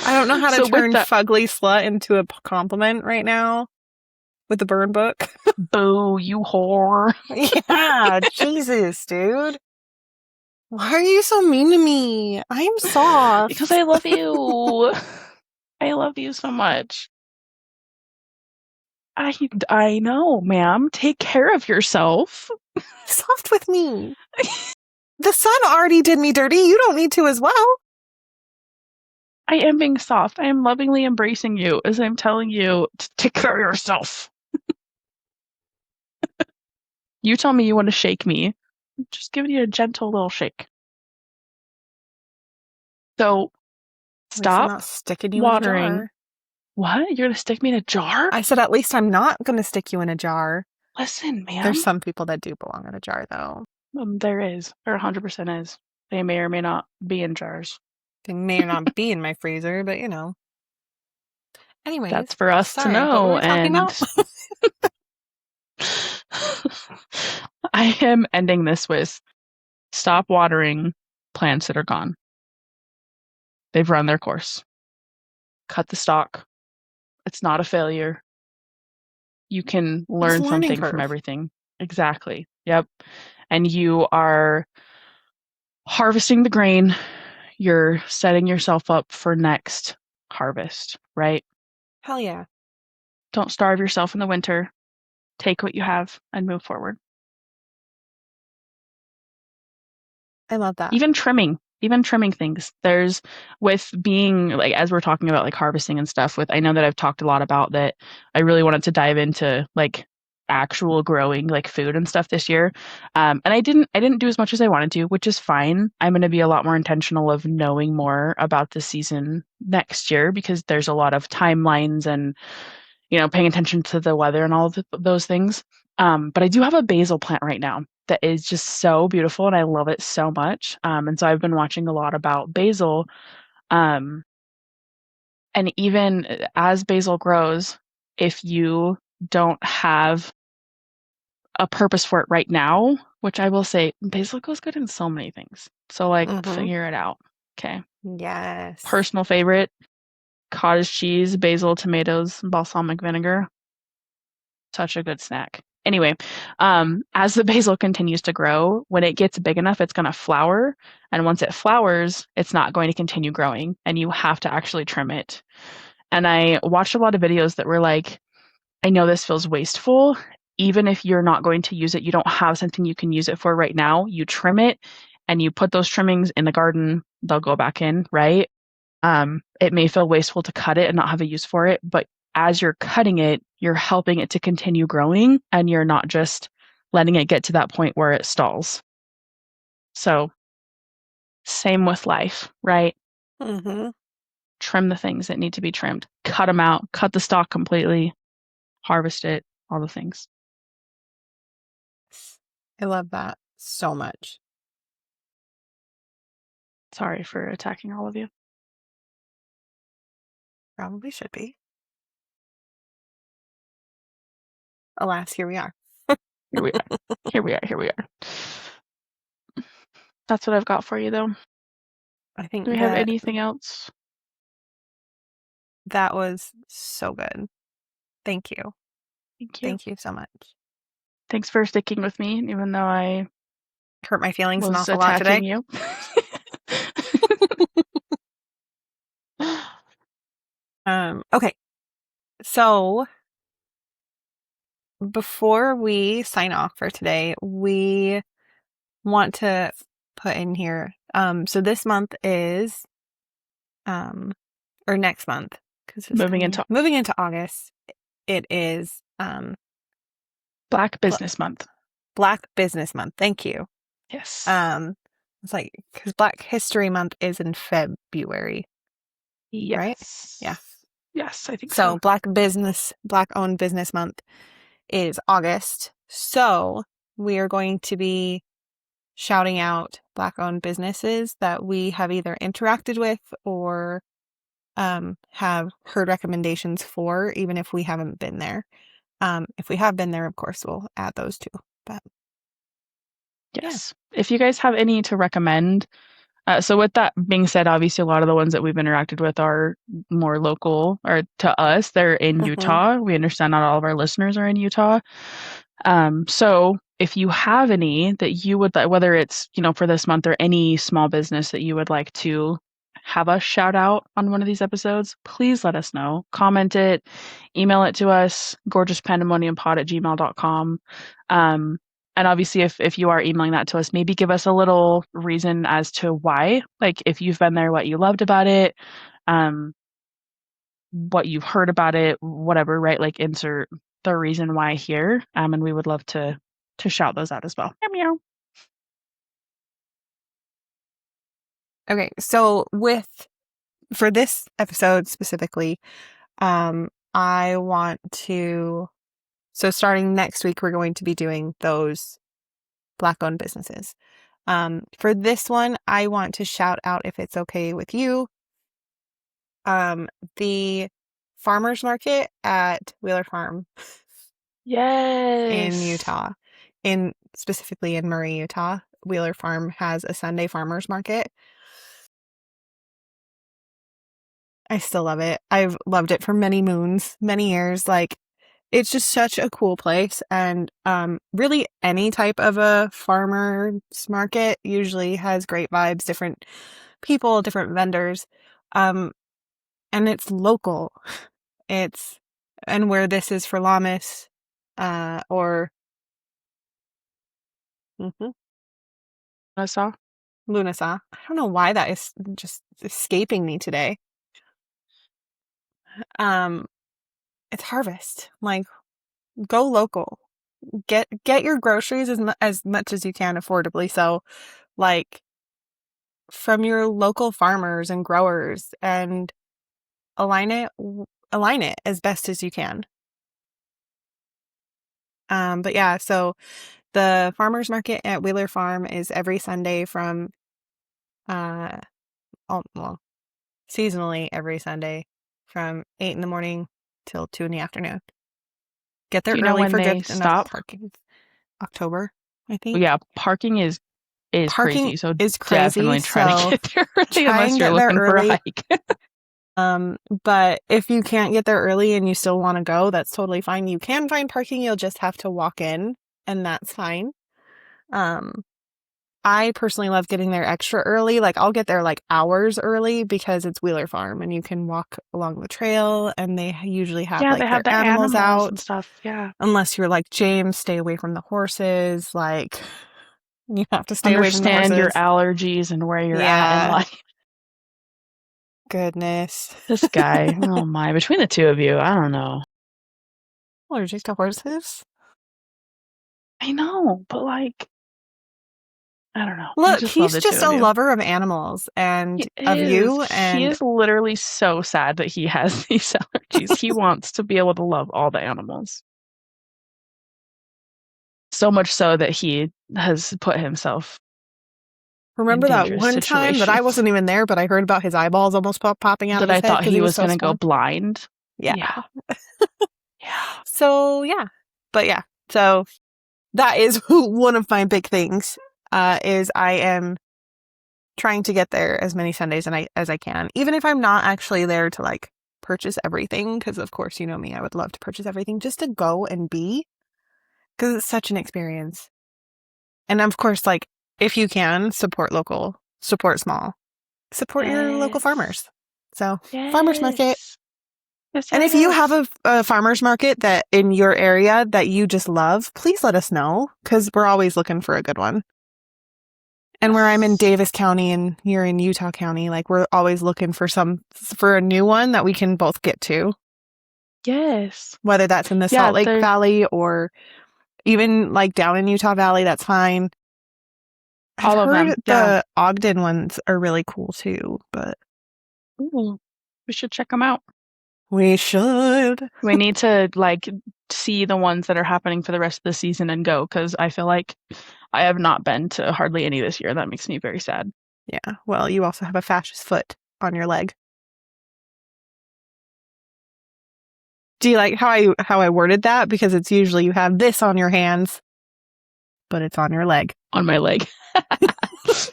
Speaker 1: I don't know how to
Speaker 3: So with
Speaker 1: turn
Speaker 3: that-
Speaker 1: fugly slut into a compliment right now with the burn book.
Speaker 3: Boo, you whore.
Speaker 1: Yeah, Jesus, dude. Why are you so mean to me? I'm soft.
Speaker 3: Because I love you. I love you so much. I know, ma'am. Take care of yourself.
Speaker 1: Soft with me. The sun already did me dirty. You don't need to as well.
Speaker 3: I am being soft. I am lovingly embracing you as I'm telling you to take care of yourself. You tell me you want to shake me. Just giving you a gentle little shake. So
Speaker 1: At least I'm
Speaker 3: stop
Speaker 1: not sticking you in a
Speaker 3: watering
Speaker 1: jar.
Speaker 3: What? You're going to stick me in a jar?
Speaker 1: I said, at least I'm not going to stick you in a jar.
Speaker 3: Listen, man.
Speaker 1: There's some people that do belong in a jar, though.
Speaker 3: There is. There 100% is. They may or may not be in jars.
Speaker 1: They may or not be in my freezer, but Anyways.
Speaker 3: That's for us to know.
Speaker 1: What were we talking about?
Speaker 3: I am ending this with stop watering plants that are gone. They've run their course. Cut the stock. It's not a failure. You can learn something from everything. Exactly. Yep. And you are harvesting the grain. You're setting yourself up for next harvest, right?
Speaker 1: Hell yeah.
Speaker 3: Don't starve yourself in the winter. Take what you have and move forward.
Speaker 1: I love that.
Speaker 3: Even trimming things. There's, with being like, as we're talking about like harvesting and stuff, I know that I've talked a lot about that. I really wanted to dive into like actual growing like food and stuff this year. And I didn't do as much as I wanted to, which is fine. I'm going to be a lot more intentional of knowing more about the season next year because there's a lot of timelines and, paying attention to the weather and all of those things. But I do have a basil plant right now that is just so beautiful and I love it so much. And so I've been watching a lot about basil. And even as basil grows, if you don't have a purpose for it right now, which I will say, basil goes good in so many things. So figure it out. Okay.
Speaker 1: Yes.
Speaker 3: Personal favorite, cottage cheese, basil, tomatoes, balsamic vinegar. Such a good snack. Anyway, as the basil continues to grow, when it gets big enough, it's going to flower. And once it flowers, it's not going to continue growing and you have to actually trim it. And I watched a lot of videos that were like, I know this feels wasteful. Even if you're not going to use it, you don't have something you can use it for right now, you trim it and you put those trimmings in the garden, they'll go back in, right? It may feel wasteful to cut it and not have a use for it, but as you're cutting it, you're helping it to continue growing and you're not just letting it get to that point where it stalls. So, same with life, right?
Speaker 1: Mm-hmm.
Speaker 3: Trim the things that need to be trimmed, cut them out, cut the stalk completely, harvest it, all the things.
Speaker 1: I love that so much.
Speaker 3: Sorry for attacking all of you.
Speaker 1: Probably should be. Alas, here we are.
Speaker 3: Here we are. Here we are. That's what I've got for you, though.
Speaker 1: I think
Speaker 3: Do we have anything else?
Speaker 1: That was so good. Thank you.
Speaker 3: Thank you.
Speaker 1: Thank you so much.
Speaker 3: Thanks for sticking with me, even though I
Speaker 1: hurt my feelings an
Speaker 3: was
Speaker 1: awful lot today.
Speaker 3: attacking you.
Speaker 1: Okay. So before we sign off for today, we want to put in here. So this month is, or next month, because moving into August, it is
Speaker 3: Black Business Month.
Speaker 1: Black Business Month. Thank you.
Speaker 3: Yes.
Speaker 1: It's like because Black History Month is in February.
Speaker 3: Yes.
Speaker 1: Right? Yeah.
Speaker 3: Yes, I think so.
Speaker 1: So Black-owned business month is August. So we are going to be shouting out Black-owned businesses that we have either interacted with or have heard recommendations for, even if we haven't been there. If we have been there, of course, we'll add those too. But
Speaker 3: yes, if you guys have any to recommend. So with that being said, obviously a lot of the ones that we've interacted with are more local, or to us, they're in Utah. We understand not all of our listeners are in Utah. So if you have any that you would like, whether it's, for this month or any small business that you would like to have us shout out on one of these episodes, please let us know. Comment it, email it to us, gorgouspandemoniumpod@gmail.com. And obviously, if you are emailing that to us, maybe give us a little reason as to why. Like, if you've been there, what you loved about it, what you've heard about it, whatever, right? Like, insert the reason why here. And we would love to shout those out as well. Meow.
Speaker 1: Okay, so for this episode specifically, I want to. So starting next week, we're going to be doing those Black-owned businesses. For this one, I want to shout out, if it's okay with you, the farmers market at Wheeler Farm in
Speaker 3: Yes.
Speaker 1: Utah, specifically in Murray, Utah. Wheeler Farm has a Sunday farmers market. I still love it. I've loved it for many moons, many years. Like, it's just such a cool place. And really any type of a farmer's market usually has great vibes, different people, different vendors. And it's local. And where this is for Lammas, or
Speaker 3: Nassau.
Speaker 1: Lunasaw. I don't know why that is just escaping me today. It's harvest. Like, go local. Get your groceries as much as you can affordably. So, like, from your local farmers and growers, and align it as best as you can. But yeah, so the farmers market at Wheeler Farm is every Sunday from seasonally every Sunday from 8 in the morning till 2 in the afternoon. Get there
Speaker 3: Do you know
Speaker 1: early
Speaker 3: when
Speaker 1: for
Speaker 3: they
Speaker 1: good enough
Speaker 3: stop?
Speaker 1: parking. October, I think.
Speaker 3: Yeah, parking is
Speaker 1: Parking
Speaker 3: crazy. So
Speaker 1: is crazy,
Speaker 3: definitely try to
Speaker 1: so
Speaker 3: get there early
Speaker 1: try
Speaker 3: unless
Speaker 1: and
Speaker 3: you're
Speaker 1: get there
Speaker 3: looking for a
Speaker 1: early.
Speaker 3: hike.
Speaker 1: But if you can't get there early and you still want to go, that's totally fine. You can find parking. You'll just have to walk in, and that's fine. I personally love getting there extra early. Like, I'll get there like hours early because it's Wheeler Farm and you can walk along the trail, and they usually have
Speaker 3: Yeah,
Speaker 1: like
Speaker 3: they have
Speaker 1: their
Speaker 3: the
Speaker 1: animals out.
Speaker 3: and stuff. Yeah.
Speaker 1: Unless you're like James, stay away from the horses. Like, you have to stay away from the
Speaker 3: Understand your
Speaker 1: horses.
Speaker 3: allergies and where you're at
Speaker 1: Yeah.
Speaker 3: in life.
Speaker 1: Goodness.
Speaker 3: This guy. Oh my. Between the two of you, I don't know.
Speaker 1: Allergic to horses?
Speaker 3: I know, but like, I don't know. I
Speaker 1: Look,
Speaker 3: just love
Speaker 1: he's
Speaker 3: the
Speaker 1: just
Speaker 3: two
Speaker 1: a
Speaker 3: of you.
Speaker 1: lover of animals and
Speaker 3: He
Speaker 1: of you,
Speaker 3: is. He
Speaker 1: and
Speaker 3: is literally so sad that he has these allergies. He wants to be able to love all the animals. So much so that he has put himself
Speaker 1: remember
Speaker 3: in
Speaker 1: that
Speaker 3: dangerous
Speaker 1: one time that I
Speaker 3: situations.
Speaker 1: wasn't even there, but I heard about his eyeballs almost popping out
Speaker 3: That
Speaker 1: of his
Speaker 3: I
Speaker 1: head
Speaker 3: thought
Speaker 1: because
Speaker 3: he
Speaker 1: he was
Speaker 3: was
Speaker 1: so
Speaker 3: going to go
Speaker 1: small.
Speaker 3: blind.
Speaker 1: Yeah.
Speaker 3: Yeah. Yeah.
Speaker 1: So, yeah. But yeah. So that is one of my big things, is I am trying to get there as many Sundays as I can, even if I'm not actually there to like purchase everything, because of course, you know me, I would love to purchase everything just to go and be, because it's such an experience. And of course, like, if you can, support local, support small, support your local farmers. So, farmers market.
Speaker 3: Yes,
Speaker 1: And if you have a farmers market that in your area that you just love, please let us know, because we're always looking for a good one. And where I'm in Davis County and you're in Utah County, like, we're always looking for a new one that we can both get to.
Speaker 3: Yes.
Speaker 1: Whether that's in the Salt Lake Valley or even like down in Utah Valley, that's fine. I've heard the Ogden ones are really cool too, but
Speaker 3: we should check them out.
Speaker 1: We should.
Speaker 3: We need to like see the ones that are happening for the rest of the season and go, because I feel like I have not been to hardly any this year. That makes me very sad.
Speaker 1: Yeah. Well, you also have a fascist foot on your leg. Do you like how I worded that? Because it's usually you have this on your hands, but it's on your leg.
Speaker 3: On my leg.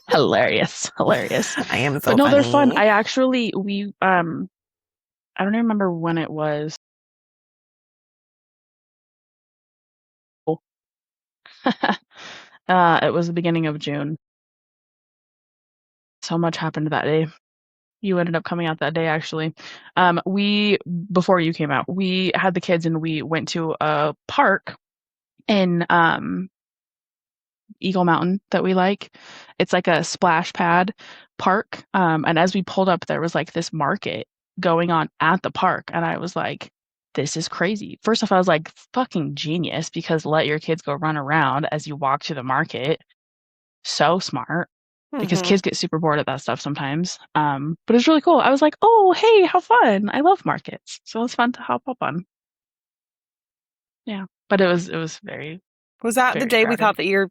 Speaker 3: Hilarious.
Speaker 1: I am so
Speaker 3: But no,
Speaker 1: funny.
Speaker 3: they're fun. I actually I don't remember when it was. It was the beginning of June. So much happened that day. You ended up coming out that day, actually. Before you came out, we had the kids and we went to a park in Eagle Mountain that we like. It's like a splash pad park. And as we pulled up, there was like this market going on at the park. And I was like, this is crazy. First off, I was like, fucking genius, because let your kids go run around as you walk to the market. So smart. because kids get super bored at that stuff sometimes. But it's really cool. I was like, oh, hey, how fun. I love markets. So it's fun to hop up on. Yeah. But it was very,
Speaker 1: Was that the
Speaker 3: very
Speaker 1: day we
Speaker 3: crowded.
Speaker 1: thought that your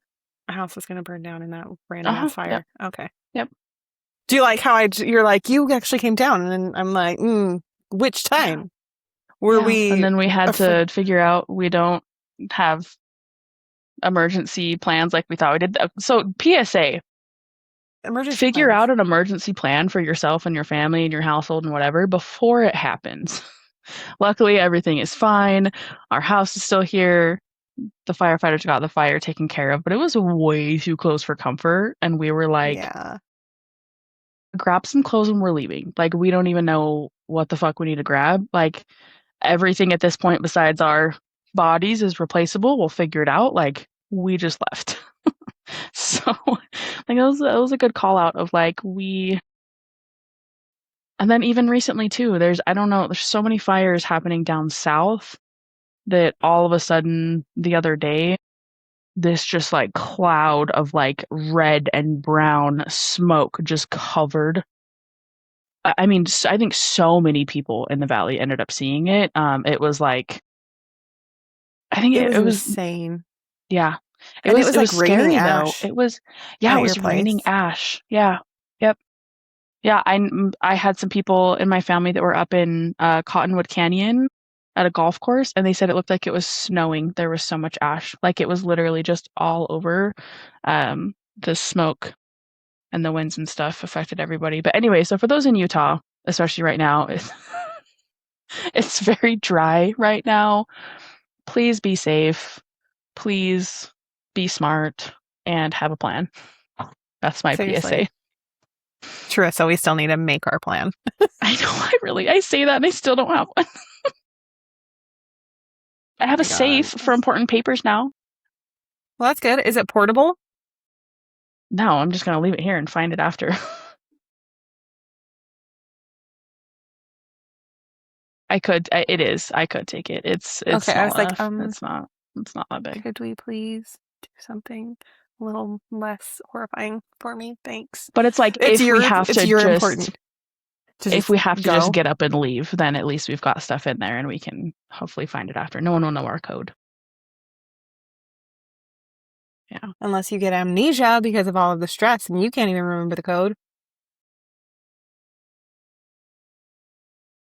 Speaker 1: house was going to burn down in that random ass fire?
Speaker 3: Yep.
Speaker 1: Okay.
Speaker 3: Yep.
Speaker 1: Do you like how you're like, you actually came down, and then I'm like, which time? Were we?
Speaker 3: And then we had to figure out we don't have emergency plans like we thought we did. So PSA, figure out an emergency plan for yourself and your family and your household and whatever before it happens. Luckily, everything is fine. Our house is still here. The firefighters got the fire taken care of, but it was way too close for comfort. And we were like, grab some clothes when we're leaving. Like, we don't even know what the fuck we need to grab. Like, everything at this point besides our bodies is replaceable. We'll figure it out. Like, we just left. So, like, it was a good call out of like, and then even recently too, there's so many fires happening down south that all of a sudden the other day, this just like cloud of like red and brown smoke just covered. I mean, I think so many people in the valley ended up seeing it. It was like, I think it was
Speaker 1: insane.
Speaker 3: Yeah.
Speaker 1: It was like
Speaker 3: scary
Speaker 1: ash
Speaker 3: though. It was raining ash. Yeah. Yep. Yeah, I had some people in my family that were up in Cottonwood Canyon at a golf course, and they said it looked like it was snowing. There was so much ash. Like it was literally just all over. The smoke and the winds and stuff affected everybody. But anyway, so for those in Utah, especially right now, it's very dry right now. Please be safe. Please be smart and have a plan. That's my PSA.
Speaker 1: Charyssa, we still need to make our plan.
Speaker 3: I know, I say that and I still don't have one. I have a safe for important papers now.
Speaker 1: Well, that's good. Is it portable?
Speaker 3: No, I'm just going to leave it here and find it after. It is. I could take it. It's okay, small enough. It's not that big.
Speaker 1: Could we please do something a little less horrifying for me? Thanks.
Speaker 3: But it's like, if we have to just get up and leave, then at least we've got stuff in there and we can hopefully find it after. No one will know our code. Yeah.
Speaker 1: Unless you get amnesia because of all of the stress and you can't even remember the code.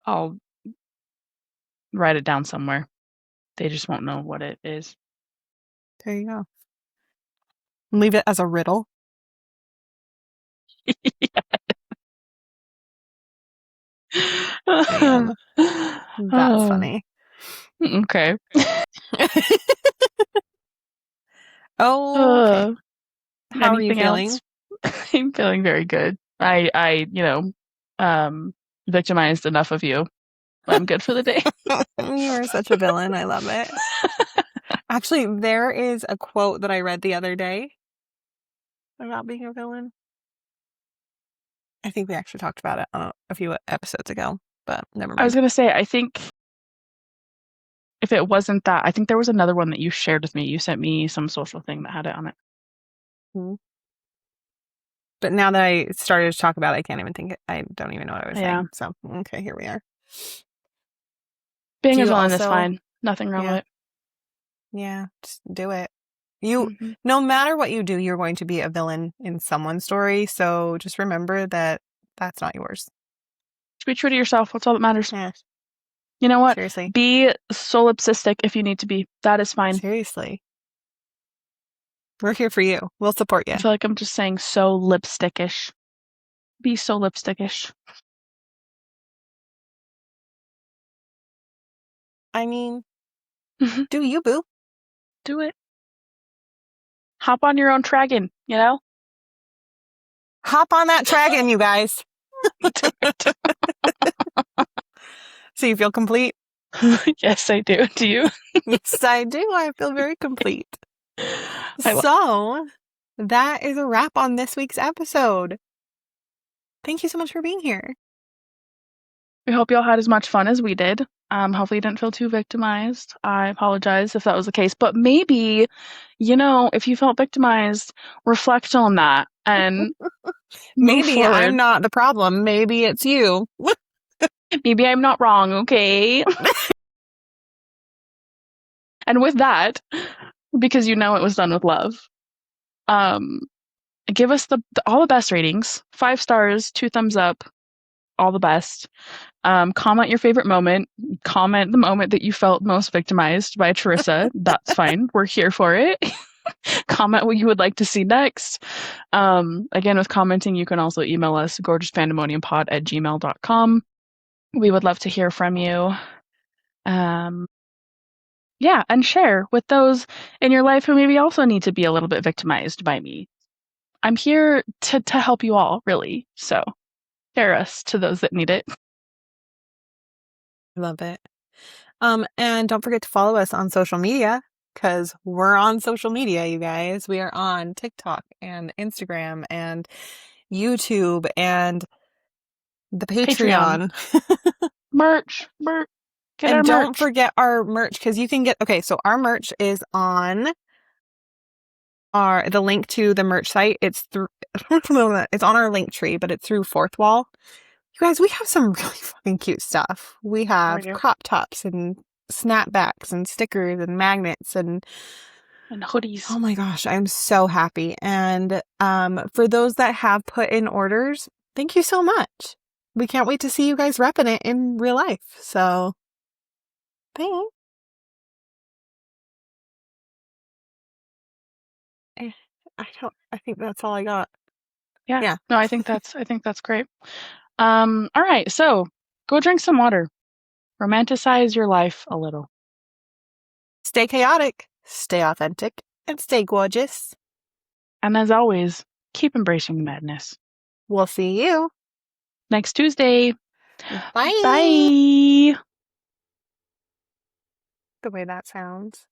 Speaker 3: I'll write it down somewhere. They just won't know what it is.
Speaker 1: There you go. Leave it as a riddle.
Speaker 3: Yeah.
Speaker 1: Man, that's funny.
Speaker 3: Okay.
Speaker 1: Okay. How are you feeling?
Speaker 3: I'm feeling very good. I victimized enough of you. I'm good for the day.
Speaker 1: You are such a villain. I love it. Actually, there is a quote that I read the other day about being a villain. I think we actually talked about it a few episodes ago, but never mind.
Speaker 3: I was going to say, I think if it wasn't that, I think there was another one that you shared with me. You sent me some social thing that had it on it.
Speaker 1: Mm-hmm. But now that I started to talk about it, I can't even think it. I don't even know what I was saying. So, okay, here we are.
Speaker 3: Being a villain is fine. Nothing wrong with it.
Speaker 1: Yeah, just do it. No matter what you do, you're going to be a villain in someone's story. So just remember that that's not yours.
Speaker 3: Just be true to yourself. That's all that matters.
Speaker 1: Yeah.
Speaker 3: You know what?
Speaker 1: Seriously.
Speaker 3: Be solipsistic if you need to be. That is fine.
Speaker 1: Seriously. We're here for you. We'll support you.
Speaker 3: I feel like I'm just saying so lipstickish. Be so lipstickish.
Speaker 1: I mean, do you, boo?
Speaker 3: Do it. Hop on your own dragon, you know?
Speaker 1: Hop on that dragon, you guys.
Speaker 3: Do it.
Speaker 1: So you feel complete?
Speaker 3: Yes, I do. Do you?
Speaker 1: Yes, I do. I feel very complete. So that is a wrap on this week's episode. Thank you so much for being here.
Speaker 3: We hope y'all had as much fun as we did. Hopefully you didn't feel too victimized. I apologize if that was the case. But maybe, if you felt victimized, reflect on that and
Speaker 1: Maybe I'm
Speaker 3: forward.
Speaker 1: not the problem. Maybe it's you.
Speaker 3: Maybe I'm not wrong, okay? And with that, because you know it was done with love, give us all the best ratings. 5 stars, 2 thumbs up, all the best. Comment your favorite moment. Comment the moment that you felt most victimized by Charyssa. That's fine. We're here for it. Comment what you would like to see next. Again, with commenting, you can also email us, gorgouspandemoniumpod@gmail.com. We would love to hear from you. Yeah, and share with those in your life who maybe also need to be a little bit victimized by me. I'm here to help you all, really. So share us to those that need it.
Speaker 1: Love it. And don't forget to follow us on social media, because we're on social media, you guys. We are on TikTok and Instagram and YouTube and the Patreon.
Speaker 3: Merch. Get our
Speaker 1: And don't
Speaker 3: merch.
Speaker 1: forget our merch, because you can get, okay, so our merch is on the link to the merch site. It's through, it's on our link tree, but it's through Fourth Wall. You guys, we have some really fucking cute stuff. We have crop tops and snapbacks and stickers and magnets and
Speaker 3: hoodies.
Speaker 1: Oh my gosh, I'm so happy. And for those that have put in orders, thank you so much. We can't wait to see you guys repping it in real life. So, thanks. I think that's all I got.
Speaker 3: Yeah. No, I think that's great. All right, so go drink some water. Romanticize your life a little.
Speaker 1: Stay chaotic, stay authentic, and stay gorgeous.
Speaker 3: And as always, keep embracing the madness.
Speaker 1: We'll see you
Speaker 3: next Tuesday.
Speaker 1: Bye.
Speaker 3: Bye.
Speaker 1: The way that sounds.